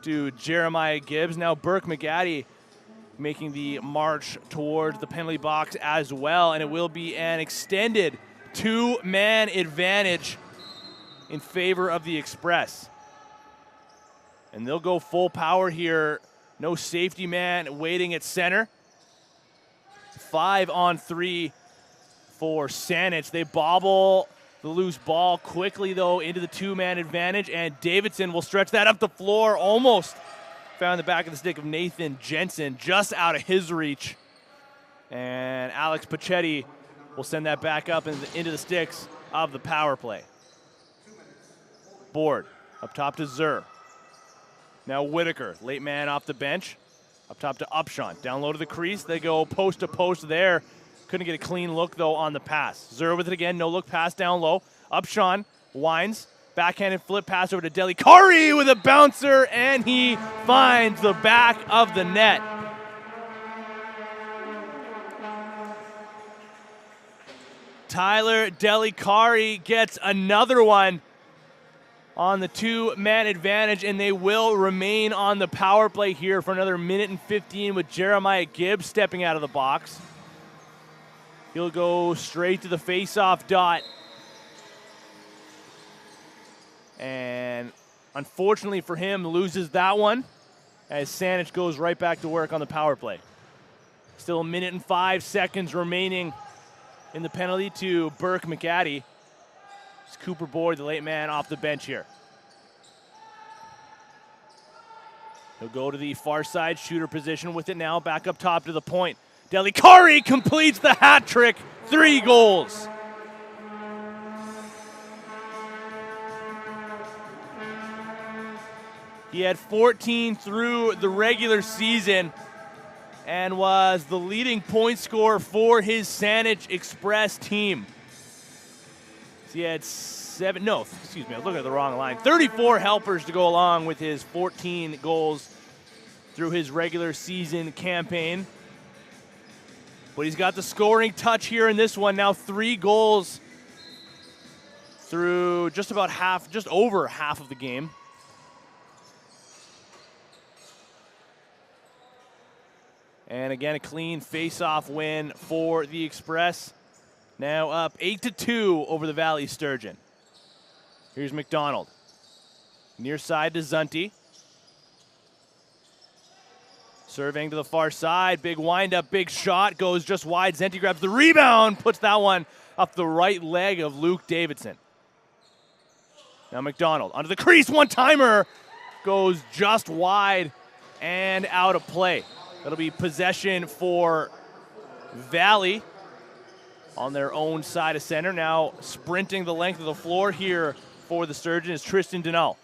to Jeremiah Gibbs. Now Burke McGaddy making the march towards the penalty box as well, and it will be an extended two-man advantage in favor of the Express. And they'll go full power here. No safety man waiting at center. 5-on-3 for Saanich. They bobble the loose ball quickly, though, into the two-man advantage, and Davidson will stretch that up the floor. Almost found the back of the stick of Nathan Jensen, just out of his reach. And Alex Pichetti will send that back up into the sticks of the power play. Board up top to Zur. Now Whitaker, late man off the bench. Up top to Upshawn. Down low to the crease. They go post to post there. Couldn't get a clean look, though, on the pass. Zur with it again. No look pass down low. Upshawn winds. Backhanded flip pass over to Delikari with a bouncer, and he finds the back of the net. Tyler Delikari gets another one on the two-man advantage, and they will remain on the power play here for another minute and 15 with Jeremiah Gibbs stepping out of the box. He'll go straight to the face-off dot. And unfortunately for him, loses that one as Saanich goes right back to work on the power play. Still a minute and 5 seconds remaining in the penalty to Burke McGaddy. It's Cooper Boyd, the late man, off the bench here. He'll go to the far side shooter position with it now, back up top to the point. Delikari completes the hat trick, 3 goals. He had 14 through the regular season and was the leading point scorer for his Saanich Express team. So he had I was looking at the wrong line. 34 helpers to go along with his 14 goals through his regular season campaign. But he's got the scoring touch here in this one. Now 3 goals through just over half of the game. And again, a clean face-off win for the Express. Now up 8-2 over the Valley Sturgeon. Here's MacDonald. Near side to Zunti. Surveying to the far side. Big windup, big shot. Goes just wide. Zunti grabs the rebound. Puts that one up the right leg of Luke Davidson. Now MacDonald onto the crease. One-timer. Goes just wide and out of play. That'll be possession for Valley on their own side of center. Now sprinting the length of the floor here for the Sturgeon is Tristan Denal.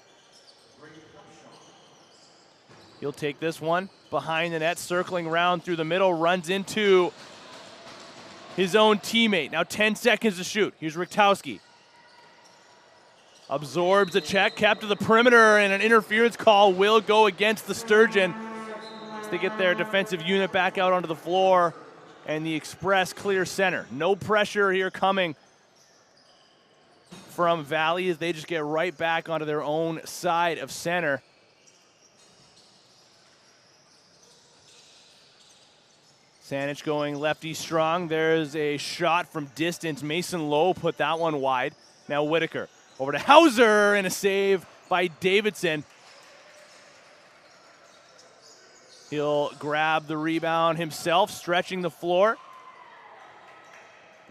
He'll take this one behind the net, circling around through the middle, runs into his own teammate. Now 10 seconds to shoot. Here's Richtowski. Absorbs a check, kept to the perimeter, and an interference call will go against the Sturgeon as they get their defensive unit back out onto the floor, and the Express clear center. No pressure here coming from Valley as they just get right back onto their own side of center. Saanich going lefty strong. There's a shot from distance. Mason Lowe put that one wide. Now Whitaker over to Hauser, and a save by Davidson. He'll grab the rebound himself, stretching the floor.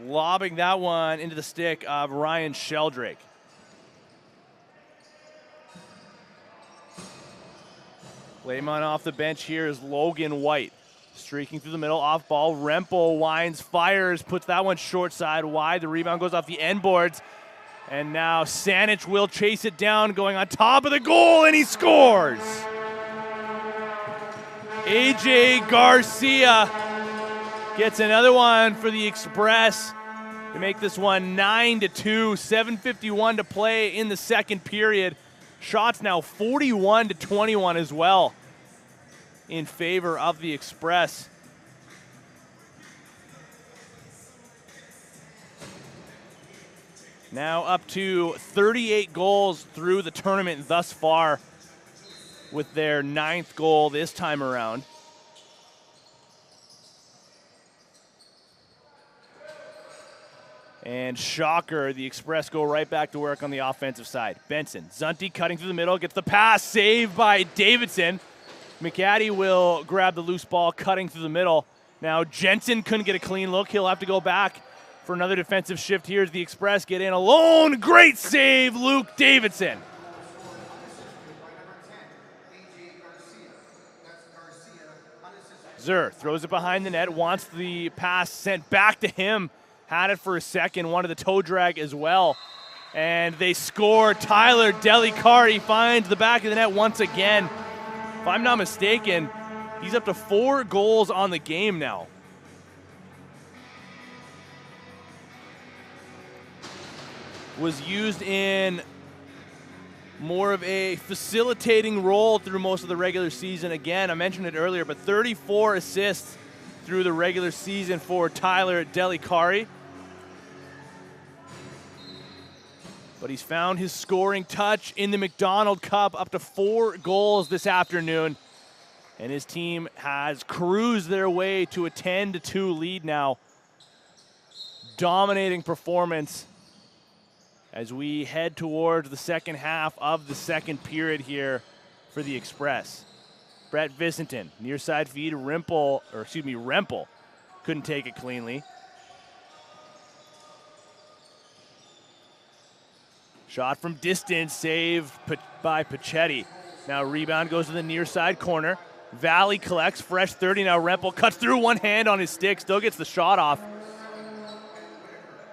Lobbing that one into the stick of Ryan Sheldrake. Layman off the bench here is Logan White. Streaking through the middle, off ball. Rempel winds, fires, puts that one short side wide. The rebound goes off the end boards. And now Saanich will chase it down, going on top of the goal, and he scores! AJ Garcia gets another one for the Express to make this one 9-2, 7:51 to play in the second period. Shots now 41-21 as well in favor of the Express. Now up to 38 goals through the tournament thus far, with their 9th goal this time around. And shocker, the Express go right back to work on the offensive side. Benson, Zunti cutting through the middle, gets the pass, saved by Davidson. McAddy will grab the loose ball, cutting through the middle. Now Jensen couldn't get a clean look. He'll have to go back for another defensive shift. Here's the Express, get in alone. Great save, Luke Davidson. Zur throws it behind the net, wants the pass sent back to him. Had it for a second, wanted the toe drag as well. And they score. Tyler Delicari finds the back of the net once again. If I'm not mistaken, he's up to 4 goals on the game now. Was used in more of a facilitating role through most of the regular season. Again, I mentioned it earlier, but 34 assists through the regular season for Tyler Delicari. But he's found his scoring touch in the MacDonaldCup, up to 4 goals this afternoon. And his team has cruised their way to a 10-2 lead now. Dominating performance as we head towards the second half of the second period here for the Express. Brett Vicenton, near side feed, Rempel couldn't take it cleanly. Shot from distance, saved by Pachetti. Now rebound goes to the near side corner. Valley collects, fresh 30, now Rempel cuts through, one hand on his stick, still gets the shot off.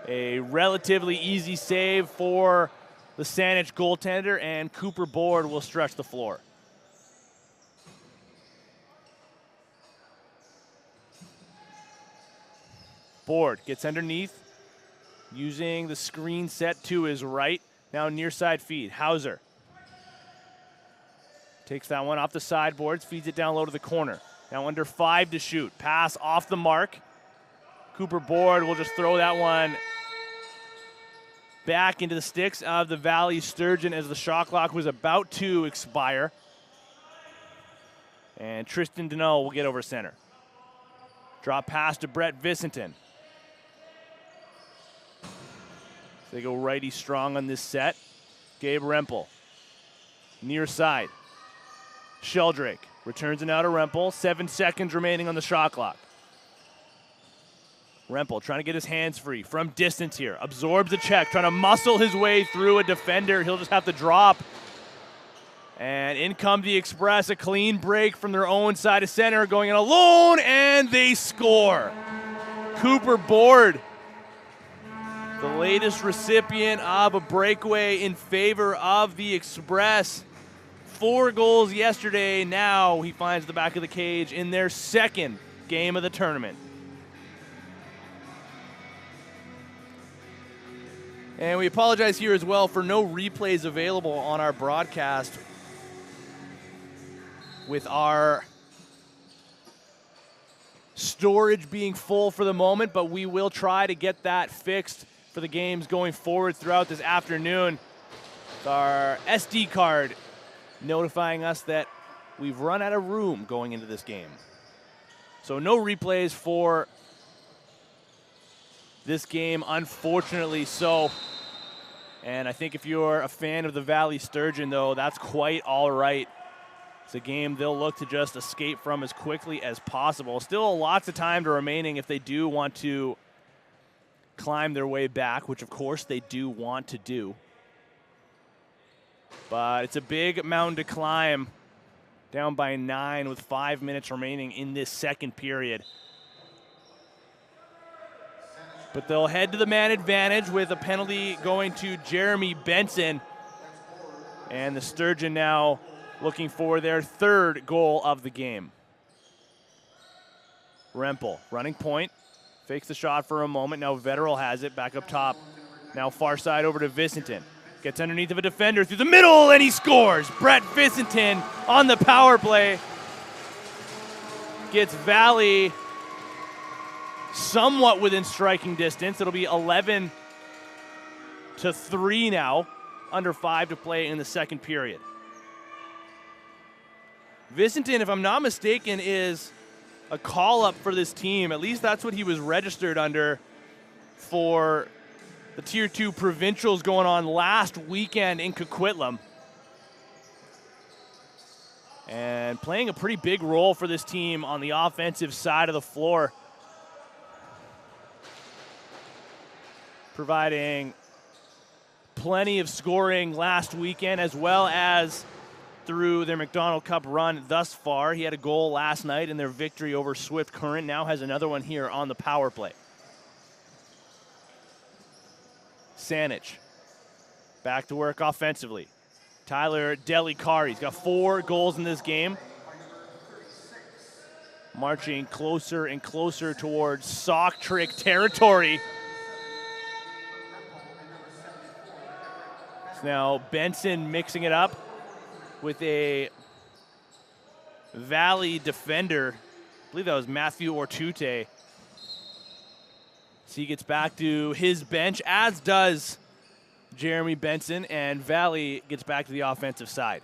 A relatively easy save for the Saanich goaltender, and Cooper Board will stretch the floor. Board gets underneath, using the screen set to his right. Now near side feed. Hauser takes that one off the sideboards, feeds it down low to the corner. Now under 5 to shoot. Pass off the mark. Cooper Board will just throw that one back into the sticks of the Valley Sturgeon as the shot clock was about to expire. And Tristan Deneau will get over center. Drop pass to Brett Vicentin. They go righty strong on this set. Gabe Rempel. Near side. Sheldrake returns it now to Rempel. 7 seconds remaining on the shot clock. Rempel trying to get his hands free from distance here. Absorbs the check, trying to muscle his way through a defender. He'll just have to drop. And in come the Express, a clean break from their own side of center, going in alone, and they score. Cooper Board, the latest recipient of a breakaway in favor of the Express. 4 goals yesterday. Now he finds the back of the cage in their second game of the tournament. And we apologize here as well for no replays available on our broadcast with our storage being full for the moment, but we will try to get that fixed for the games going forward throughout this afternoon. With our SD card notifying us that we've run out of room going into this game. So no replays for this game, unfortunately so. And I think if you're a fan of the Valley Sturgeon, though, that's quite all right. It's a game they'll look to just escape from as quickly as possible. Still lots of time remaining if they do want to climb their way back, which of course they do want to do. But it's a big mountain to climb, down by 9 with 5 minutes remaining in this second period. But they'll head to the man advantage with a penalty going to Jeremy Benson. And the Sturgeon now looking for their 3rd goal of the game. Rempel, running point, fakes the shot for a moment. Now Vetterl has it back up top. Now far side over to Vicentin. Gets underneath of a defender through the middle, and he scores. Brett Vicentin on the power play. Gets Valley somewhat within striking distance. It'll be 11-3 now, under 5 to play in the second period. Vicentin, if I'm not mistaken, is a call-up for this team. At least that's what he was registered under for the Tier 2 provincials going on last weekend in Coquitlam. And playing a pretty big role for this team on the offensive side of the floor. Providing plenty of scoring last weekend as well as through their MacDonaldCup run thus far. He had a goal last night in their victory over Swift Current. Now has another one here on the power play. Saanich back to work offensively. Tyler Delikar, he's got 4 goals in this game. Marching closer and closer towards sock trick territory. Now Benson mixing it up with a Valley defender. I believe that was Matthew Ortute. So he gets back to his bench, as does Jeremy Benson, and Valley gets back to the offensive side.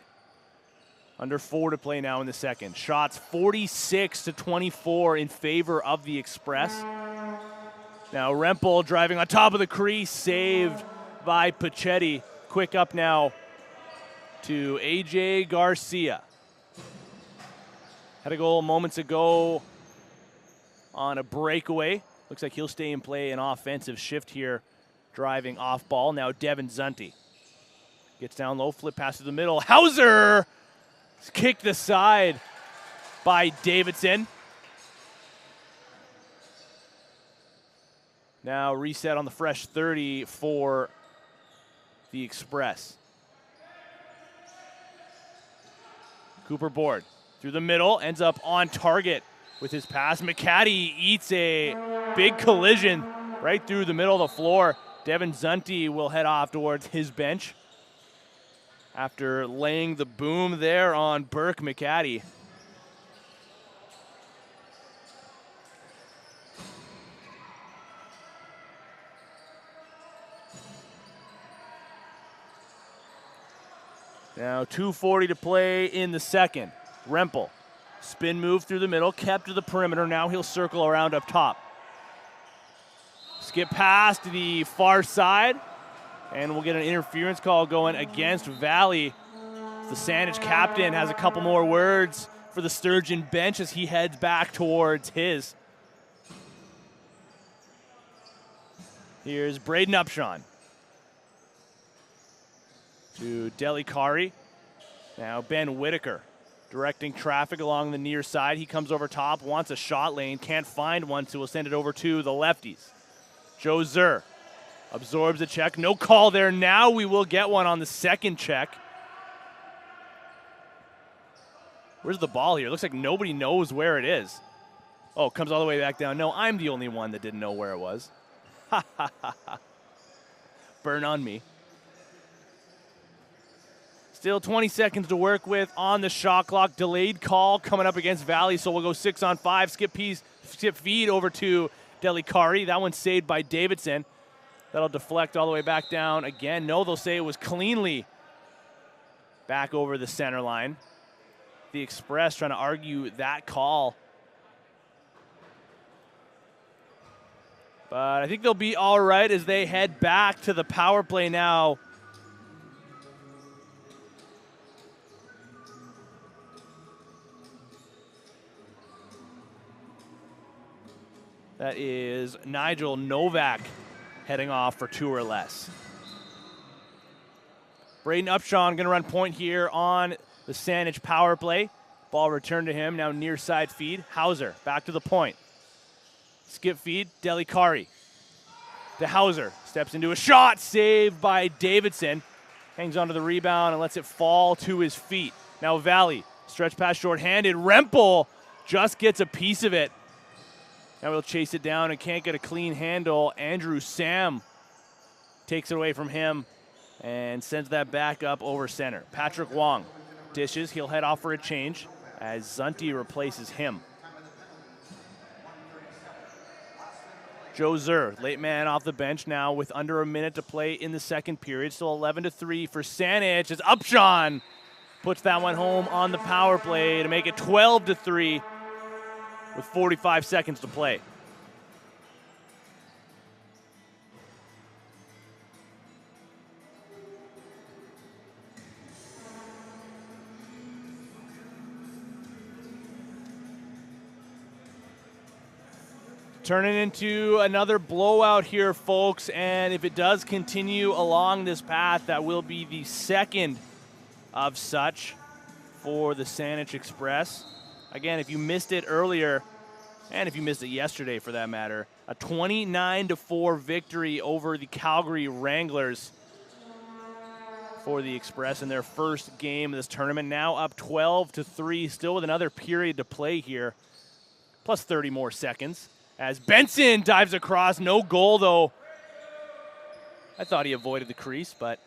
Under 4 to play now in the second. Shots 46-24 in favor of the Express. Now Rempel driving on top of the crease, saved by Pachetti. Quick up now to AJ Garcia. Had a goal moments ago on a breakaway. Looks like he'll stay in play an offensive shift here, driving off ball. Now Devin Zunti gets down low, flip pass to the middle. Hauser kicked aside by Davidson. Now reset on the fresh 30 for the Express. Cooper Board through the middle, ends up on target with his pass. McCaddy eats a big collision right through the middle of the floor. Devin Zunti will head off towards his bench after laying the boom there on Burke McCaddy. Now 2:40 to play in the second. Rempel, spin move through the middle, kept to the perimeter. Now he'll circle around up top. Skip past to the far side, and we'll get an interference call going against Valley. The Saanich captain has a couple more words for the Sturgeon bench as he heads back towards his. Here's Braden Upshawn to Delikari. Now Ben Whitaker directing traffic along the near side. He comes over top, wants a shot lane, can't find one, so we'll send it over to the lefties. Joe Zur absorbs the check. No call there. Now we will get one on the second check. Where's the ball here? Looks like nobody knows where it is. Oh, it comes all the way back down. No, I'm the only one that didn't know where it was. Ha ha ha ha. Burn on me. Still 20 seconds to work with on the shot clock. Delayed call coming up against Valley, so we'll go 6-on-5. Skip feed over to Delikari. That one's saved by Davidson. That'll deflect all the way back down again. No, they'll say it was cleanly back over the center line. The Express trying to argue that call. But I think they'll be all right as they head back to the power play now. That is Nigel Novak heading off for 2 or less. Braden Upshawn going to run point here on the Saanich power play. Ball returned to him, now near side feed. Hauser back to the point. Skip feed, Delikari. To Hauser, steps into a shot, saved by Davidson. Hangs onto the rebound and lets it fall to his feet. Now Valley, stretch pass short-handed. Rempel just gets a piece of it. Now we'll chase it down and can't get a clean handle. Andrew Sam takes it away from him and sends that back up over center. Patrick Wong dishes. He'll head off for a change as Zunti replaces him. Joe Zur, late man off the bench now with under a minute to play in the second period. Still 11-3 for Saanich as Upshawn puts that one home on the power play to make it 12-3 with 45 seconds to play. Turning into another blowout here, folks, and if it does continue along this path, that will be the second of such for the Saanich Express. Again, if you missed it earlier, and if you missed it yesterday for that matter, a 29-4 victory over the Calgary Wranglers for the Express in their first game of this tournament. Now up 12-3, still with another period to play here, plus 30 more seconds. As Benson dives across, no goal though. I thought he avoided the crease, but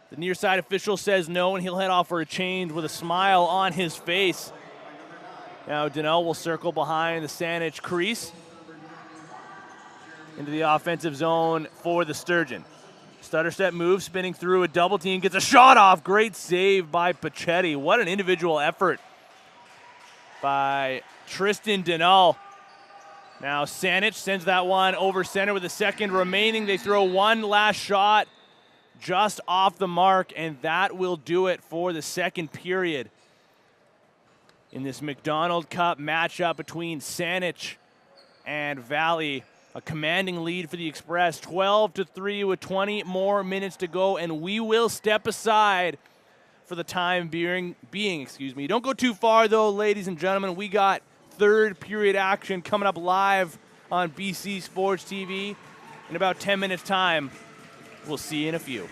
the near side official says no, and he'll head off for a change with a smile on his face. Now Donnell will circle behind the Saanich crease into the offensive zone for the Sturgeon. Stutter step move, spinning through a double team, gets a shot off. Great save by Pachetti. What an individual effort by Tristan Donnell. Now Saanich sends that one over center with a second remaining. They throw one last shot just off the mark, and that will do it for the second period in this MacDonaldCup matchup between Saanich and Valley. A commanding lead for the Express, 12-3 with 20 more minutes to go, and we will step aside for the time being. Don't go too far though, ladies and gentlemen. We got third period action coming up live on BC Sports TV in about 10 minutes time. We'll see you in a few.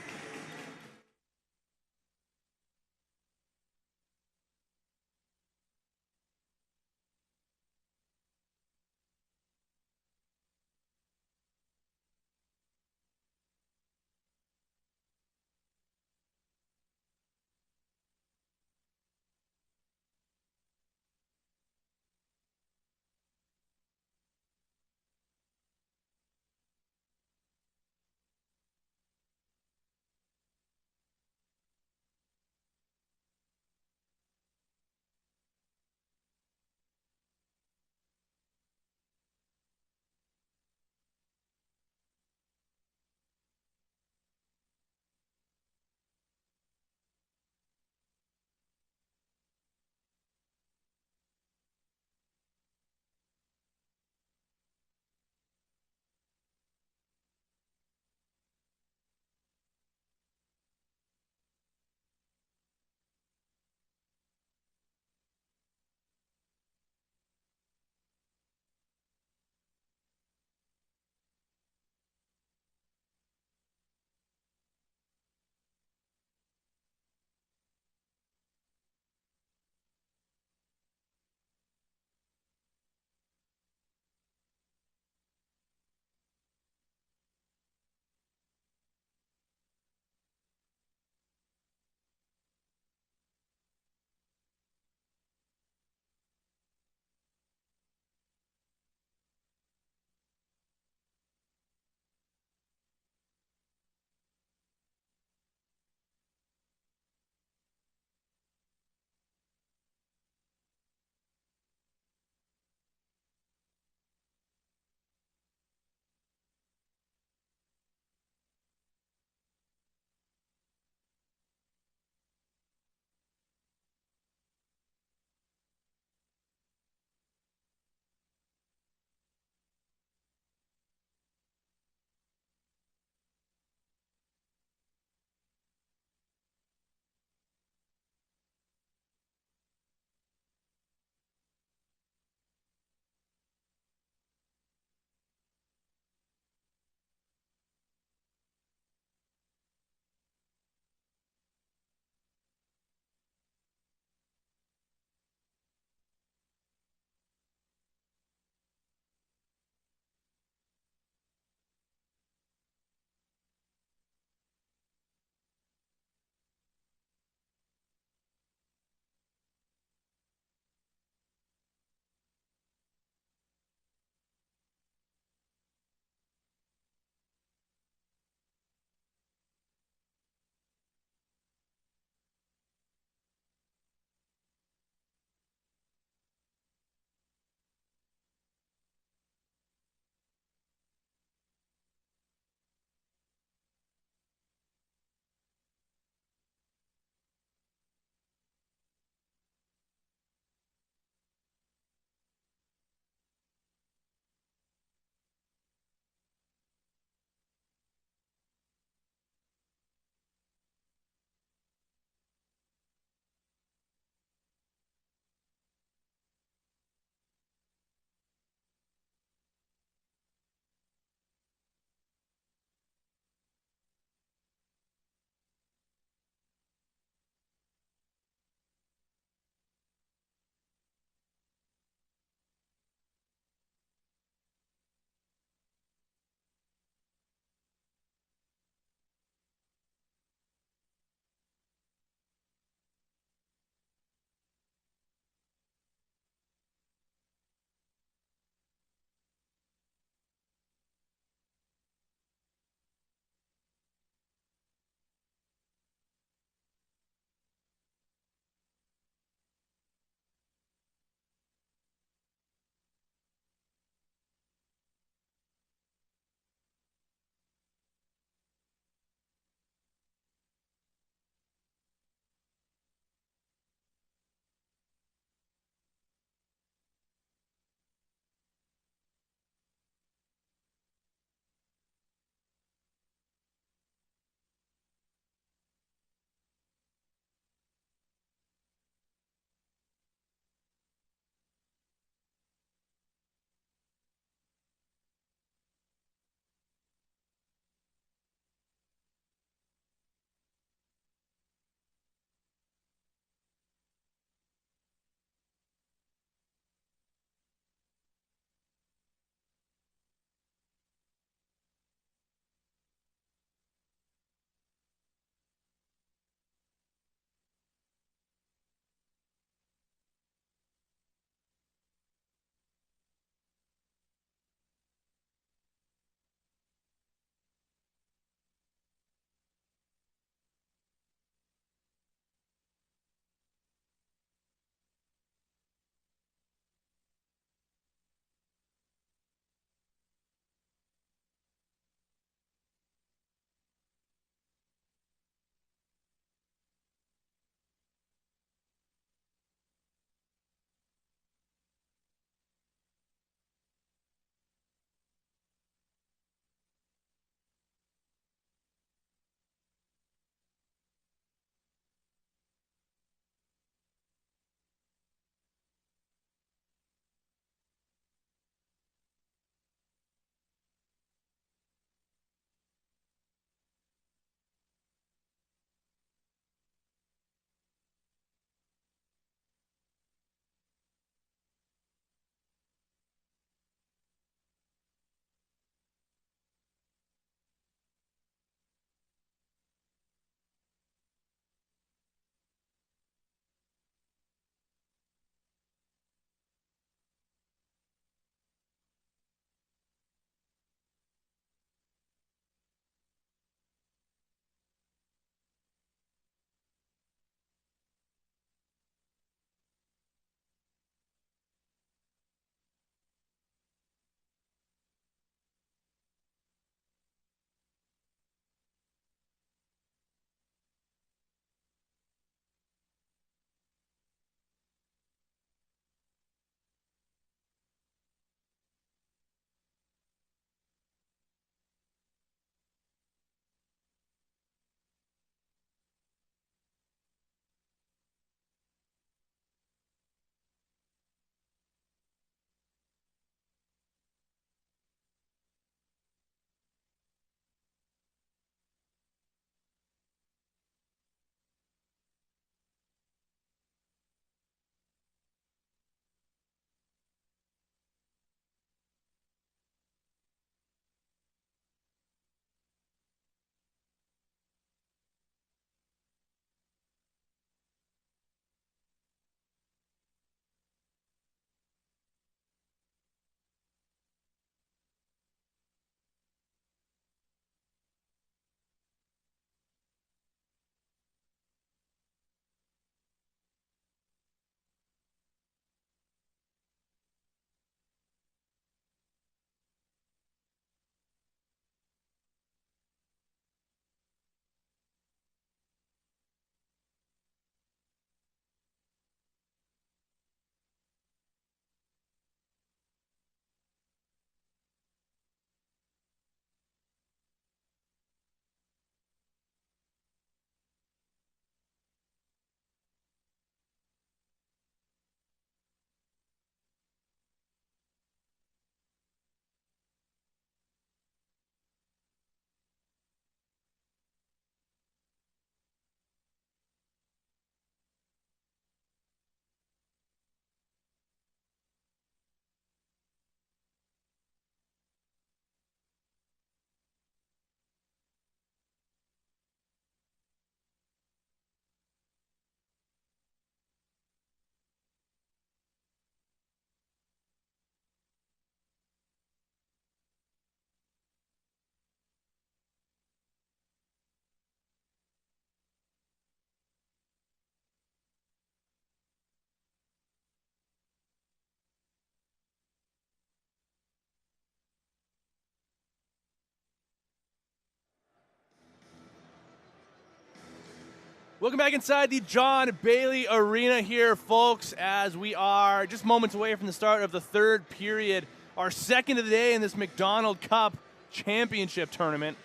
Welcome back inside the John Bailey Arena here, folks, as we are just moments away from the start of the third period, our second of the day in this MacDonaldCup championship tournament,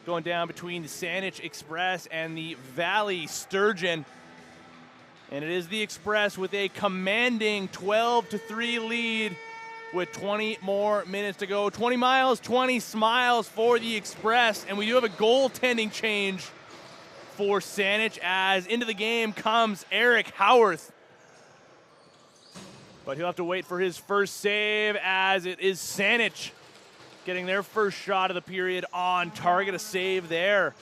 going down between the Saanich Express and the Valley Sturgeon. And it is the Express with a commanding 12-3 lead with 20 more minutes to go. 20 miles, 20 smiles for the Express, and we do have a goaltending change for Saanich as into the game comes Eric Howarth. But he'll have to wait for his first save as it is Saanich getting their first shot of the period on target. A save there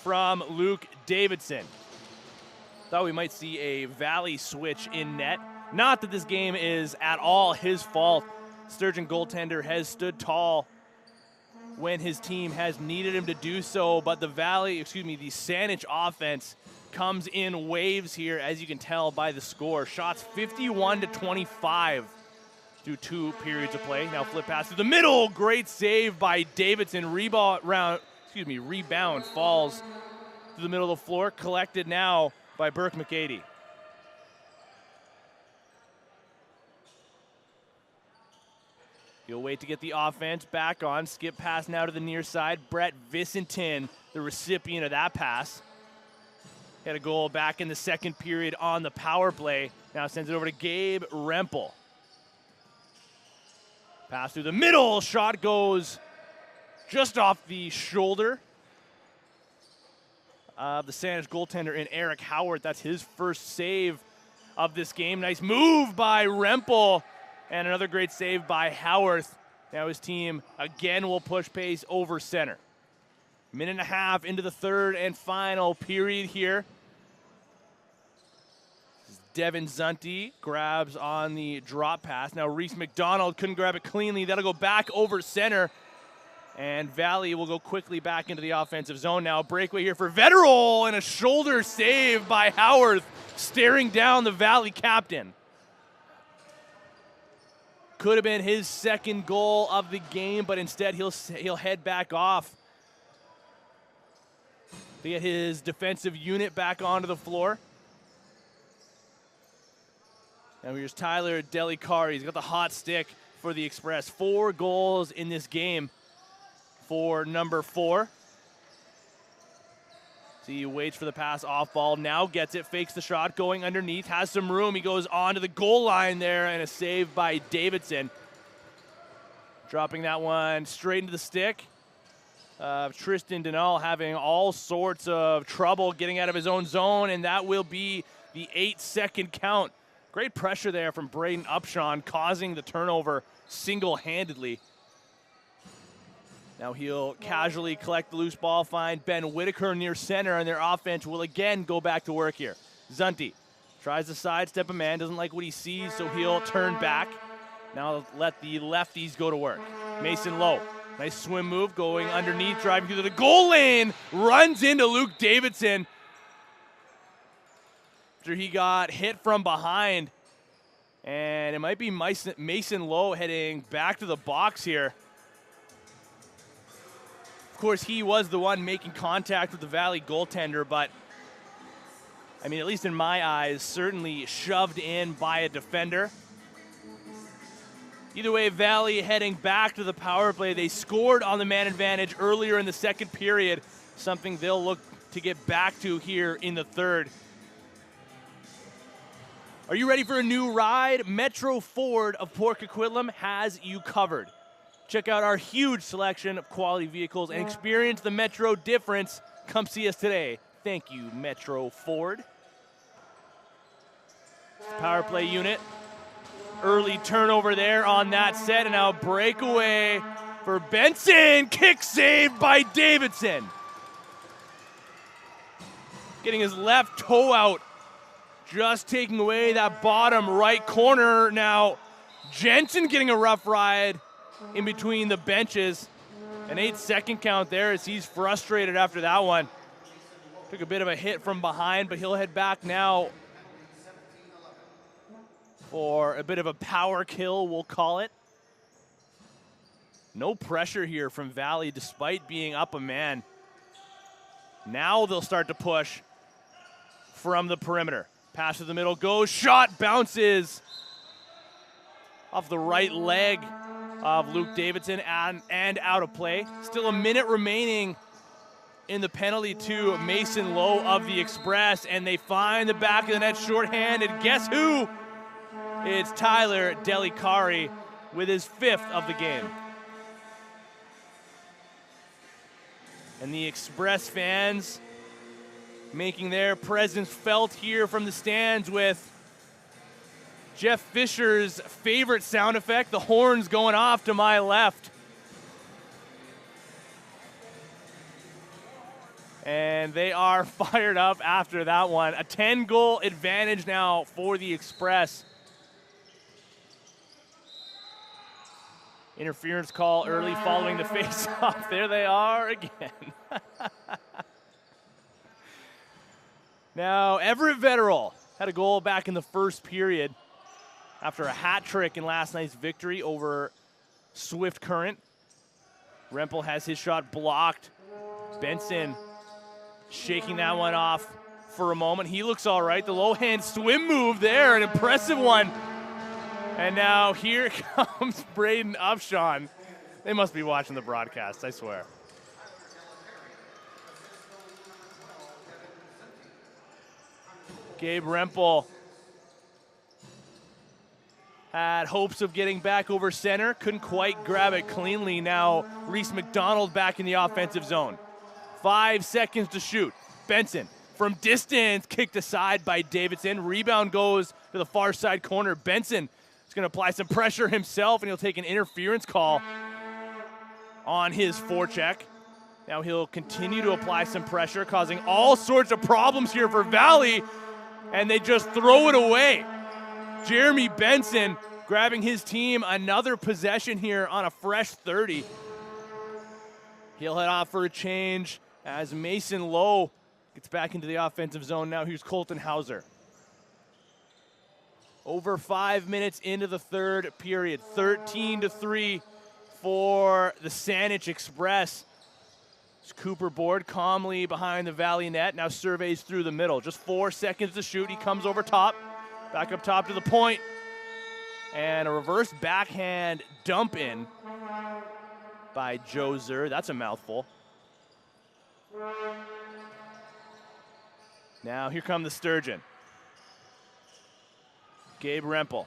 from Luke Davidson. Thought we might see a Valley switch in net. Not that this game is at all his fault. Sturgeon goaltender has stood tall when his team has needed him to do so, but the Saanich offense comes in waves here, as you can tell by the score. Shots 51-25 through 2 periods of play. Now flip pass to the middle, great save by Davidson. Rebound falls to the middle of the floor, collected now by Burke McCady. He'll wait to get the offense back on. Skip pass now to the near side. Brett Vicentin, the recipient of that pass. Had a goal back in the second period on the power play. Now sends it over to Gabe Rempel. Pass through the middle. Shot goes just off the shoulder of the Saanich goaltender in Eric Howard. That's his first save of this game. Nice move by Rempel. And another great save by Howarth. Now his team again will push pace over center. Minute and a half into the third and final period here. Devin Zunti grabs on the drop pass. Now Reese McDonald couldn't grab it cleanly. That'll go back over center. And Valley will go quickly back into the offensive zone now. Breakaway here for Vetterol and a shoulder save by Howarth, staring down the Valley captain. Could have been his second goal of the game, but instead he'll head back off to get his defensive unit back onto the floor. And here's Tyler Delicari. He's got the hot stick for the Express. 4 goals in this game for number 4. So he waits for the pass off ball, now gets it, fakes the shot, going underneath, has some room. He goes on to the goal line there, and a save by Davidson. Dropping that one straight into the stick. Tristan Denal having all sorts of trouble getting out of his own zone, and that will be the 8-second count. Great pressure there from Braden Upshawn, causing the turnover single-handedly. Now he'll casually collect the loose ball, find Ben Whitaker near center, and their offense will again go back to work here. Zunti tries to sidestep a man, doesn't like what he sees, so he'll turn back. Now let the lefties go to work. Mason Lowe, nice swim move, going underneath, driving through the goal lane, runs into Luke Davidson after he got hit from behind. And it might be Mason Lowe heading back to the box here. Of course, he was the one making contact with the Valley goaltender, but, I mean, at least in my eyes, certainly shoved in by a defender. Either way, Valley heading back to the power play. They scored on the man advantage earlier in the second period, something they'll look to get back to here in the third. Are you ready for a new ride? Metro Ford of Port Coquitlam has you covered. Check out our huge selection of quality vehicles and experience the Metro difference. Come see us today. Thank you, Metro Ford. Power play unit. Early turnover there on that set, and now breakaway for Benson. Kick saved by Davidson. Getting his left toe out, just taking away that bottom right corner. Now Jensen getting a rough ride in between the benches. An 8-second count there as he's frustrated after that one. Took a bit of a hit from behind, but he'll head back now for a bit of a power kill, we'll call it. No pressure here from Valley despite being up a man. Now they'll start to push. from the perimeter. Pass to the middle, goes, shot, bounces off the right leg of Luke Davidson and out of play. Still a minute remaining in the penalty to Mason Lowe of the Express, and they find the back of the net shorthanded. Guess who? It's Tyler Delicari with his 5th of the game. And the Express fans making their presence felt here from the stands with Jeff Fisher's favorite sound effect, the horns going off to my left. And they are fired up after that one. A 10-goal advantage now for the Express. Interference call early following the face-off. There they are again. Now, Everett Vetterall had a goal back in the first period after a hat trick in last night's victory over Swift Current. Rempel has his shot blocked. Benson shaking that one off for a moment. He looks all right. The low-hand swim move there, an impressive one. And now here comes Braden Upshawn. They must be watching the broadcast, I swear. Gabe Rempel had hopes of getting back over center. Couldn't quite grab it cleanly. Now Reese McDonald back in the offensive zone. 5 seconds to shoot. Benson from distance, kicked aside by Davidson. Rebound goes to the far side corner. Benson is going to apply some pressure himself, and he'll take an interference call on his forecheck. Now he'll continue to apply some pressure, causing all sorts of problems here for Valley, and they just throw it away. Jeremy Benson grabbing his team another possession here on a fresh 30. He'll head off for a change as Mason Lowe gets back into the offensive zone. Now here's Colton Hauser. Over 5 minutes into the third period. 13-3 for the Saanich Express. Cooper Board calmly behind the Valley net. Now surveys through the middle. Just 4 seconds to shoot. He comes over top. Back up top to the point. And a reverse backhand dump in by Joe Zur. That's a mouthful. Now here come the Sturgeon. Gabe Rempel.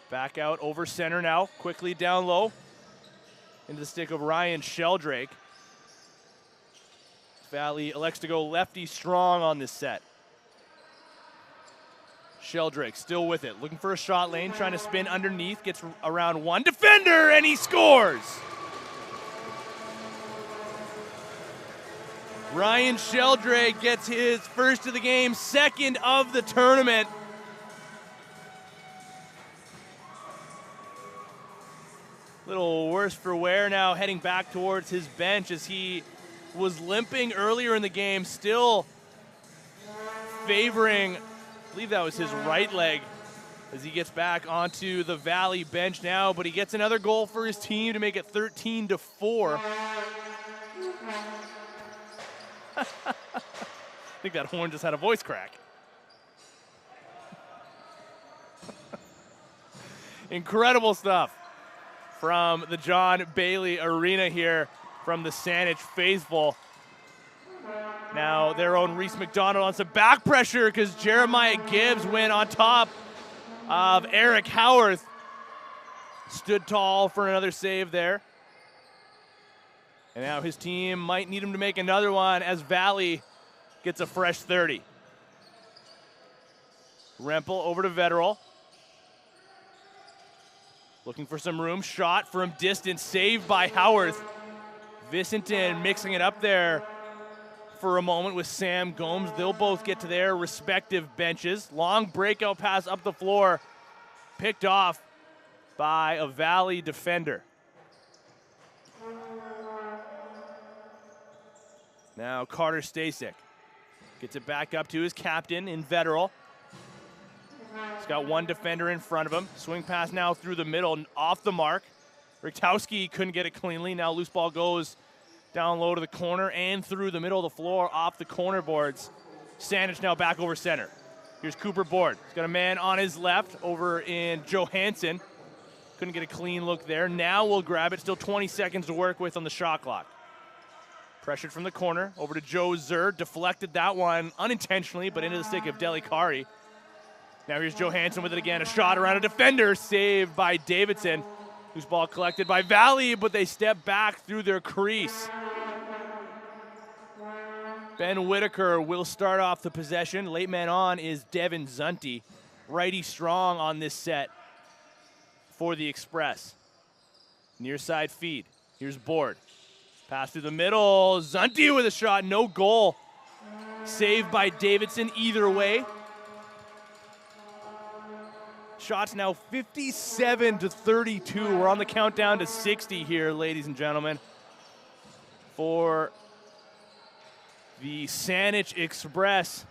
Back out over center now. Quickly down low. Into the stick of Ryan Sheldrake. Valley elects to go lefty strong on this set. Sheldrake still with it. Looking for a shot lane. Trying to spin underneath. Gets around one defender and he scores. Ryan Sheldrake gets his first of the game, second of the tournament. Little worse for wear now, heading back towards his bench as he was limping earlier in the game, still favoring, I believe that was his right leg, as he gets back onto the Valley bench now, but he gets another goal for his team to make it 13-4. I think that horn just had a voice crack. Incredible stuff from the John Bailey Arena here from the Saanich faithful. Now their own Reese McDonald on some back pressure because Jeremiah Gibbs went on top of Eric Howarth. Stood tall for another save there. And now his team might need him to make another one as Valley gets a fresh 30. Rempel over to Vetterall. Looking for some room. Shot from distance. Saved by Howarth. Vicenton mixing it up there for a moment with Sam Gomes. They'll both get to their respective benches. Long breakout pass up the floor. Picked off by a Valley defender. Now Carter Stasek gets it back up to his captain in Vetterall. He's got one defender in front of him. Swing pass now through the middle, off the mark. Richtowski couldn't get it cleanly. Now loose ball goes down low to the corner and through the middle of the floor, off the corner boards. Saanich now back over center. Here's Cooper Board. He's got a man on his left over in Johansson. Couldn't get a clean look there. Now we'll grab it. Still 20 seconds to work with on the shot clock. Pressured from the corner. Over to Joe Zer. Deflected that one unintentionally, but into the stick of Delikari. Now here's Johansson with it again. A shot around a defender. Saved by Davidson. Whose ball collected by Valley, but they step back through their crease. Ben Whitaker will start off the possession. Late man on is Devin Zunti. Righty strong on this set for the Express. Near side feed. Here's Board. Pass through the middle. Zunti with a shot. No goal. Saved by Davidson either way. Shots now 57-32. We're on the countdown to 60 here, ladies and gentlemen, for the Saanich Express.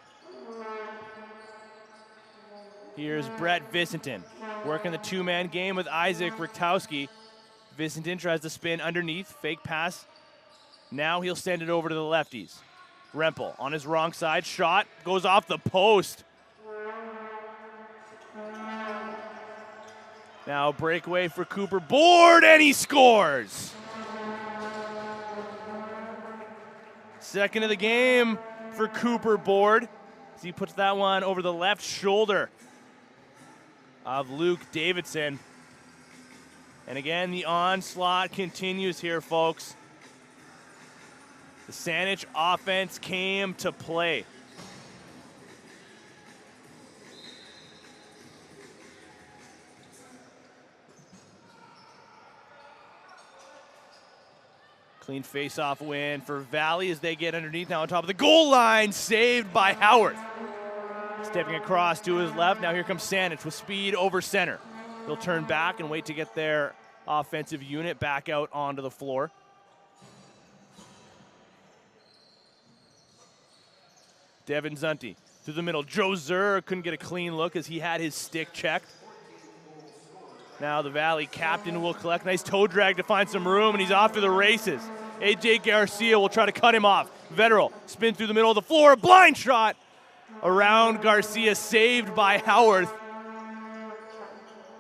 Here's Brett Vicentin working the two-man game with Isaac Richtowski. Vicentin tries to spin underneath, fake pass. Now he'll send it over to the lefties. Rempel on his wrong side, shot, goes off the post. Now breakaway for Cooper Board, and he scores! Second of the game for Cooper Board as he puts that one over the left shoulder of Luke Davidson. And again, the onslaught continues here, folks. The Saanich offense came to play. Clean face-off win for Valley as they get underneath now on top of the goal line. Saved by Howard. Stepping across to his left. Now here comes Saanich with speed over center. They'll turn back and wait to get their offensive unit back out onto the floor. Devin Zunti through the middle. Joe Zer couldn't get a clean look as he had his stick checked. Now the Valley captain will collect. Nice toe drag to find some room, and he's off to the races. AJ Garcia will try to cut him off. Vetterl spin through the middle of the floor. Blind shot around Garcia, saved by Howard.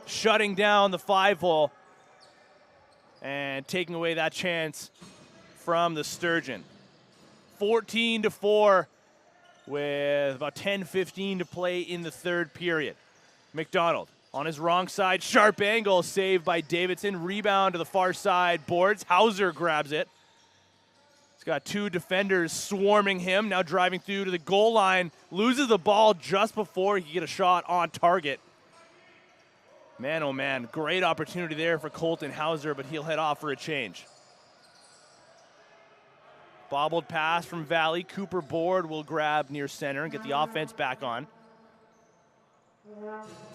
Shutting down the 5-hole and taking away that chance from the Sturgeon. 14-4 with about 10:15 to play in the third period. McDonald on his wrong side, sharp angle, saved by Davidson. Rebound to the far side, Boards. Hauser grabs it. He's got two defenders swarming him, now driving through to the goal line. Loses the ball just before he can get a shot on target. Man, oh man, great opportunity there for Colton Hauser, but he'll head off for a change. Bobbled pass from Valley. Cooper Board will grab near center and get the offense back on.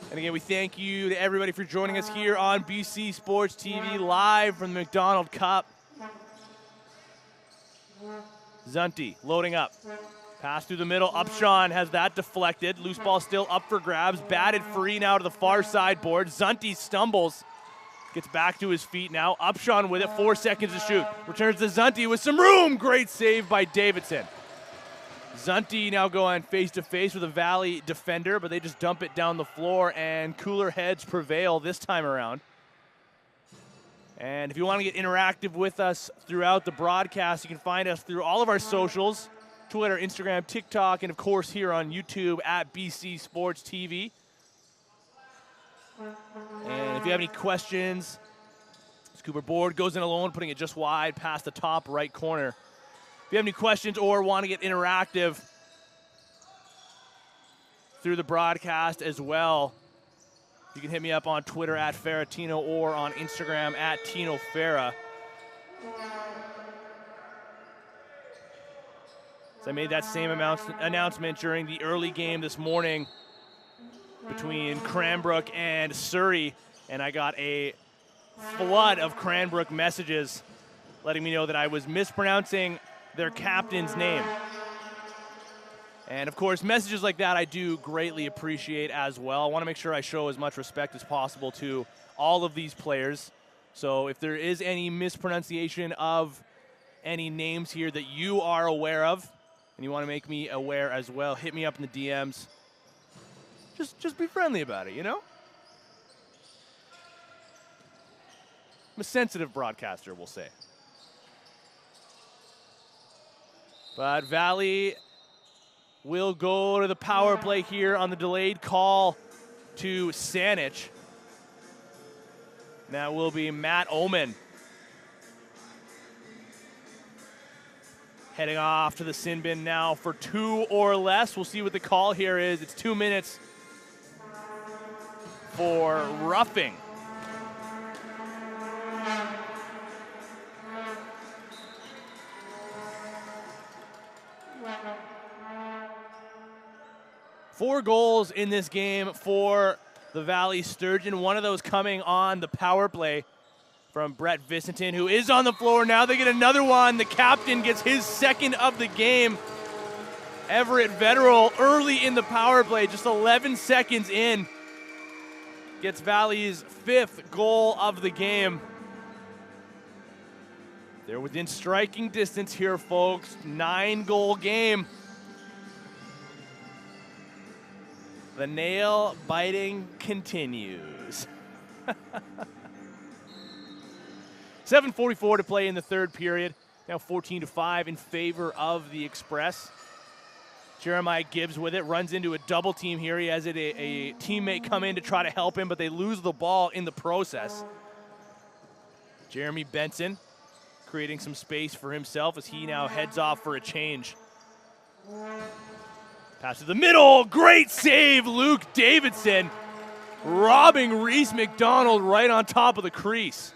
And again, we thank you to everybody for joining us here on BC Sports TV, live from the MacDonaldCup. Zunti loading up. Pass through the middle. Upshawn has that deflected. Loose ball still up for grabs. Batted free now to the far side board. Zunti stumbles. Gets back to his feet now. Upshawn with it. 4 seconds to shoot. Returns to Zunti with some room. Great save by Davidson. Zunti now going face-to-face with a Valley defender, but they just dump it down the floor, and cooler heads prevail this time around. And if you want to get interactive with us throughout the broadcast, you can find us through all of our socials, Twitter, Instagram, TikTok, and of course here on YouTube at BC Sports TV. And if you have any questions, Cooper Board goes in alone, putting it just wide past the top right corner. If you have any questions or want to get interactive through the broadcast as well, you can hit me up on Twitter at Ferratino or on Instagram at Tino Ferra. So I made that same announcement during the early game this morning between Cranbrook and Surrey, and I got a flood of Cranbrook messages letting me know that I was mispronouncing their captain's name. And of course, messages like that I do greatly appreciate as well. I want to make sure I show as much respect as possible to all of these players. So if there is any mispronunciation of any names here that you are aware of, and you want to make me aware as well, hit me up in the DMs. Just be friendly about it, you know? I'm a sensitive broadcaster, we'll say. But Valley will go to the power play here on the delayed call to Saanich. That will be Matt Oman. Heading off to the sin bin now for 2 or less. We'll see what the call here is. It's 2 minutes for roughing. Four goals in this game for the Valley Sturgeon. One of those coming on the power play from Brett Vicentin, who is on the floor now. They get another one. The captain gets his second of the game. Everett Vetterell early in the power play, just 11 seconds in, gets Valley's 5th goal of the game. They're within striking distance here, folks. 9-goal game. The nail biting continues. 7:44 to play in the third period. Now 14-5 in favor of the Express. Jeremiah Gibbs with it, runs into a double team here. He has a teammate come in to try to help him, but they lose the ball in the process. Jeremy Benson creating some space for himself as he now heads off for a change. Pass to the middle, great save, Luke Davidson, robbing Reese McDonald right on top of the crease.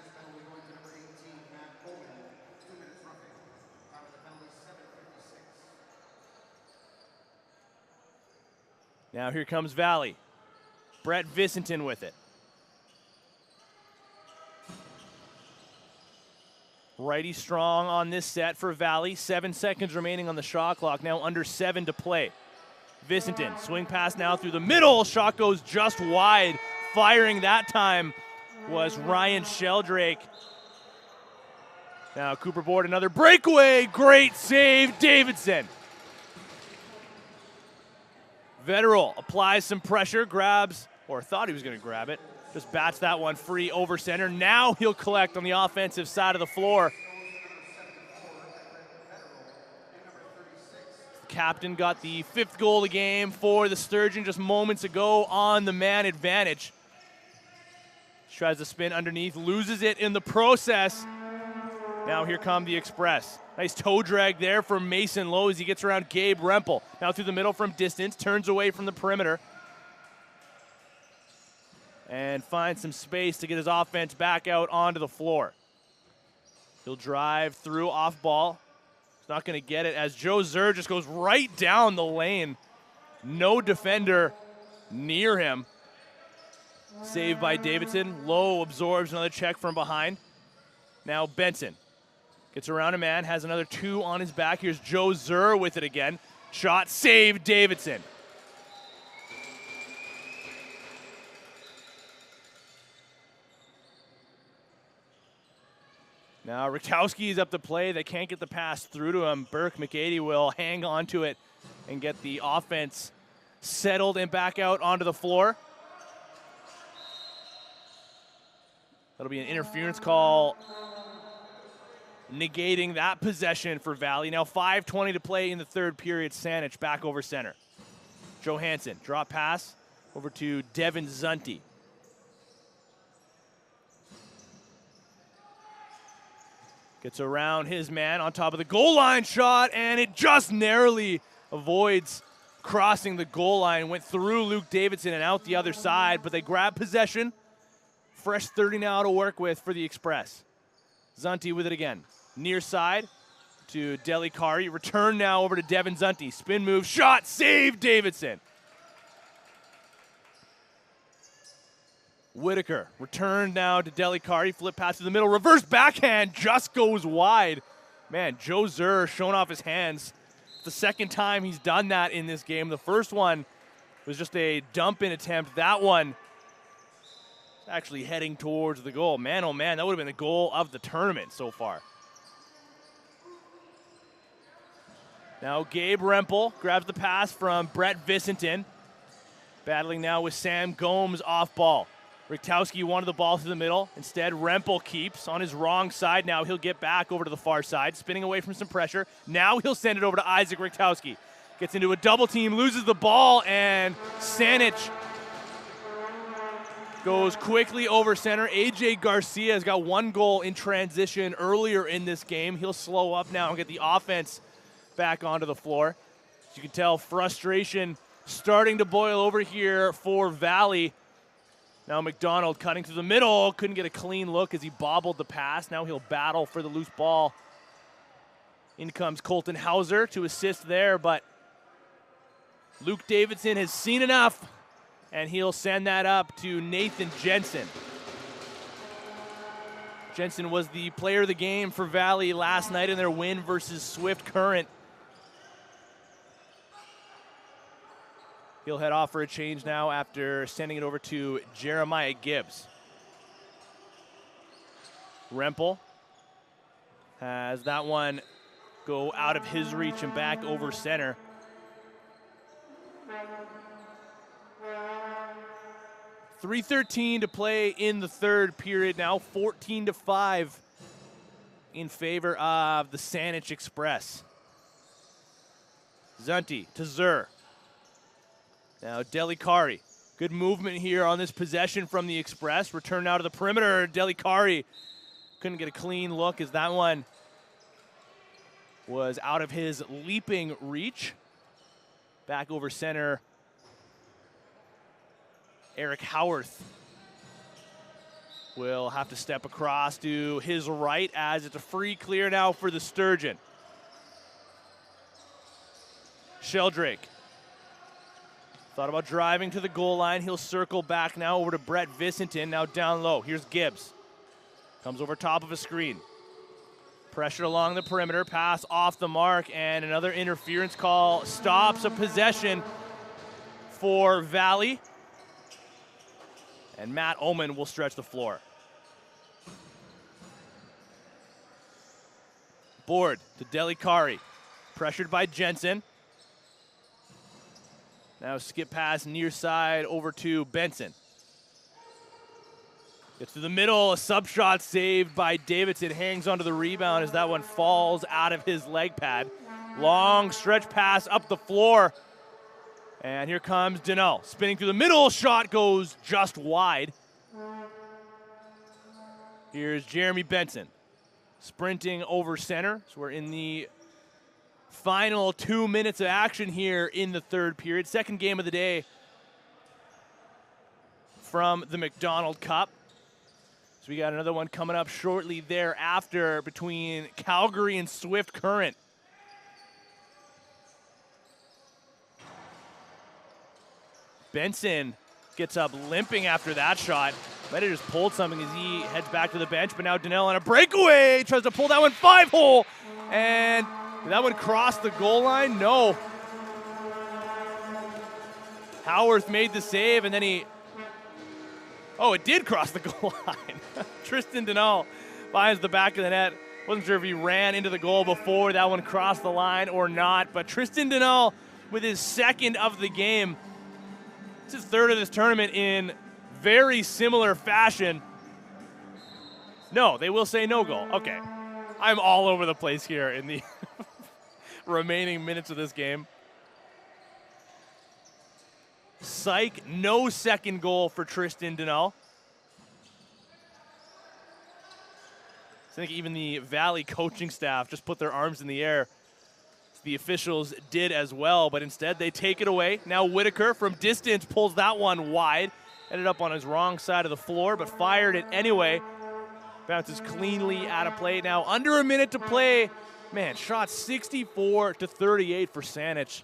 Now here comes Valley. Brett Vicentin with it. Righty strong on this set for Valley. 7 seconds remaining on the shot clock. Now under 7 to play. Vicentin, swing pass now through the middle. Shot goes just wide. Firing that time was Ryan Sheldrake. Now Cooper Board, another breakaway. Great save, Davidson. Vetterell applies some pressure, grabs, or thought he was going to grab it. Just bats that one free over center. Now he'll collect on the offensive side of the floor. Captain got the 5th goal of the game for the Sturgeon just moments ago on the man advantage. Tries to spin underneath, loses it in the process. Now here come the Express. Nice toe drag there from Mason Lowe as he gets around Gabe Rempel. Now through the middle from distance, turns away from the perimeter. And finds some space to get his offense back out onto the floor. He'll drive through off ball. Not going to get it as Joe Zer just goes right down the lane. No defender near him. Saved by Davidson. Lowe absorbs another check from behind. Now Benson gets around a man, has another 2 on his back. Here's Joe Zer with it again. Shot, save Davidson. Now Rakowski is up to play. They can't get the pass through to him. Burke McAdie will hang on to it and get the offense settled and back out onto the floor. That'll be an interference call negating that possession for Valley. Now 5:20 to play in the third period. Saanich back over center. Johansson, drop pass over to Devin Zunti. Gets around his man on top of the goal line shot, and it just narrowly avoids crossing the goal line. Went through Luke Davidson and out the other side, but they grab possession. Fresh 30 now to work with for the Express. Zunti with it again. Near side to Delikari. Return now over to Devin Zunti. Spin move, shot, save Davidson. Whitaker, return now to Delikari, flip pass to the middle, reverse backhand, just goes wide. Man, Joe Zer showing off his hands. It's the second time he's done that in this game. The first one was just a dump-in attempt. That one actually heading towards the goal. Man, oh man, that would have been the goal of the tournament so far. Now Gabe Rempel grabs the pass from Brett Visentin. Battling now with Sam Gomes off ball. Richtowski wanted the ball through the middle. Instead, Rempel keeps on his wrong side. Now he'll get back over to the far side, spinning away from some pressure. Now he'll send it over to Isaac Richtowski. Gets into a double team, loses the ball, and Saanich goes quickly over center. AJ Garcia has got 1 goal in transition earlier in this game. He'll slow up now and get the offense back onto the floor. As you can tell, frustration starting to boil over here for Valley. Now McDonald cutting through the middle, couldn't get a clean look as he bobbled the pass. Now he'll battle for the loose ball. In comes Colton Hauser to assist there, but Luke Davidson has seen enough, and he'll send that up to Nathan Jensen. Jensen was the player of the game for Valley last night in their win versus Swift Current. He'll head off for a change now after sending it over to Jeremiah Gibbs. Rempel has that one go out of his reach and back over center. .313 to play in the third period now, 14-5 in favor of the Saanich Express. Zunti to Zur. Now Delikari, good movement here on this possession from the Express. Return now to the perimeter. Delikari couldn't get a clean look as that one was out of his leaping reach. Back over center, Eric Howarth will have to step across to his right as it's a free clear now for the Sturgeon. Sheldrake thought about driving to the goal line. He'll circle back now over to Brett Visentin, now down low. Here's Gibbs. Comes over top of a screen. Pressure along the perimeter, pass off the mark, and another interference call stops a possession for Valley. And Matt Oman will stretch the floor. Board to Delikari. Pressured by Jensen. Now skip pass near side over to Benson. Gets to the middle, a sub shot saved by Davidson. Hangs onto the rebound as that one falls out of his leg pad. Long stretch pass up the floor. And here comes Denell. Spinning through the middle, shot goes just wide. Here's Jeremy Benson. Sprinting over center. So we're in the final 2 minutes of action here in the third period. Second game of the day from the MacDonaldCup. So we got another one coming up shortly thereafter between Calgary and Swift Current. Benson gets up limping after that shot. Might have just pulled something as he heads back to the bench, but now Denell on a breakaway tries to pull that one 5-hole, and did that one cross the goal line? No. Howarth made the save, and then it did cross the goal line. Tristan Denell finds the back of the net. Wasn't sure if he ran into the goal before that one crossed the line or not, but Tristan Denell with his second of the game. It's his third of this tournament in very similar fashion. No, they will say no goal. Okay. I'm all over the place here in the remaining minutes of this game. Psych, no second goal for Tristan Denell. I think even the Valley coaching staff just put their arms in the air. The officials did as well, but instead they take it away. Now Whitaker from distance pulls that one wide. Ended up on his wrong side of the floor, but fired it anyway. Bounces cleanly out of play. Now under a minute to play. Man, shot 64-38 for Saanich.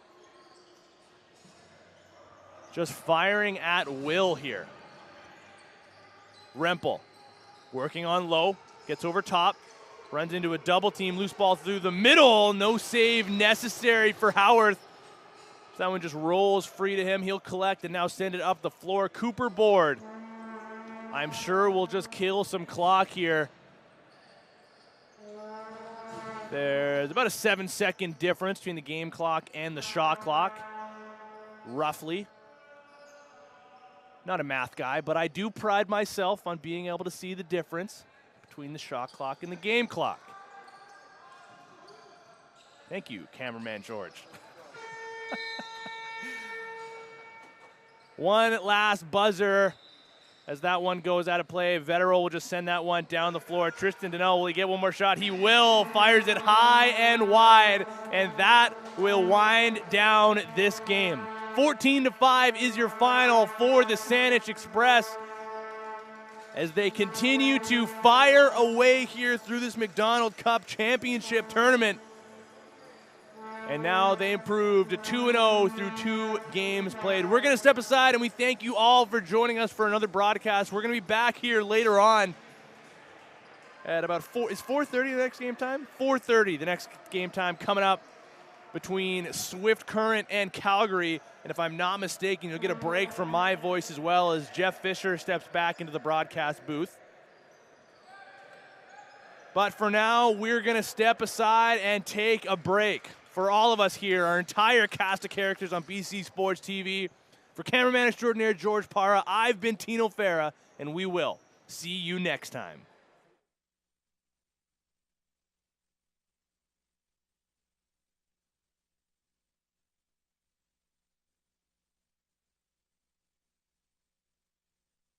Just firing at will here. Rempel working on low. Gets over top. Runs into a double team. Loose ball through the middle. No save necessary for Howarth. That one just rolls free to him. He'll collect and now send it up the floor. Cooper Board, I'm sure we'll just kill some clock here. There's about a 7-second difference between the game clock and the shot clock, roughly. Not a math guy, but I do pride myself on being able to see the difference between the shot clock and the game clock. Thank you, cameraman George. One last buzzer as that one goes out of play. Vetero will just send that one down the floor. Tristan Donnell, will he get one more shot? He will. Fires it high and wide, and that will wind down this game. 14-5 is your final for the Saanich Express as they continue to fire away here through this MacDonaldCup championship tournament. And now they improved to 2-0 through 2 games played. We're going to step aside, and we thank you all for joining us for another broadcast. We're going to be back here later on at about 4. Is 4:30 the next game time? 4:30 the next game time coming up between Swift Current and Calgary. And if I'm not mistaken, you'll get a break from my voice as well as Jeff Fisher steps back into the broadcast booth. But for now, we're going to step aside and take a break. For all of us here, our entire cast of characters on BC Sports TV, for cameraman extraordinaire George Parra, I've been Tino Farah, and we will see you next time.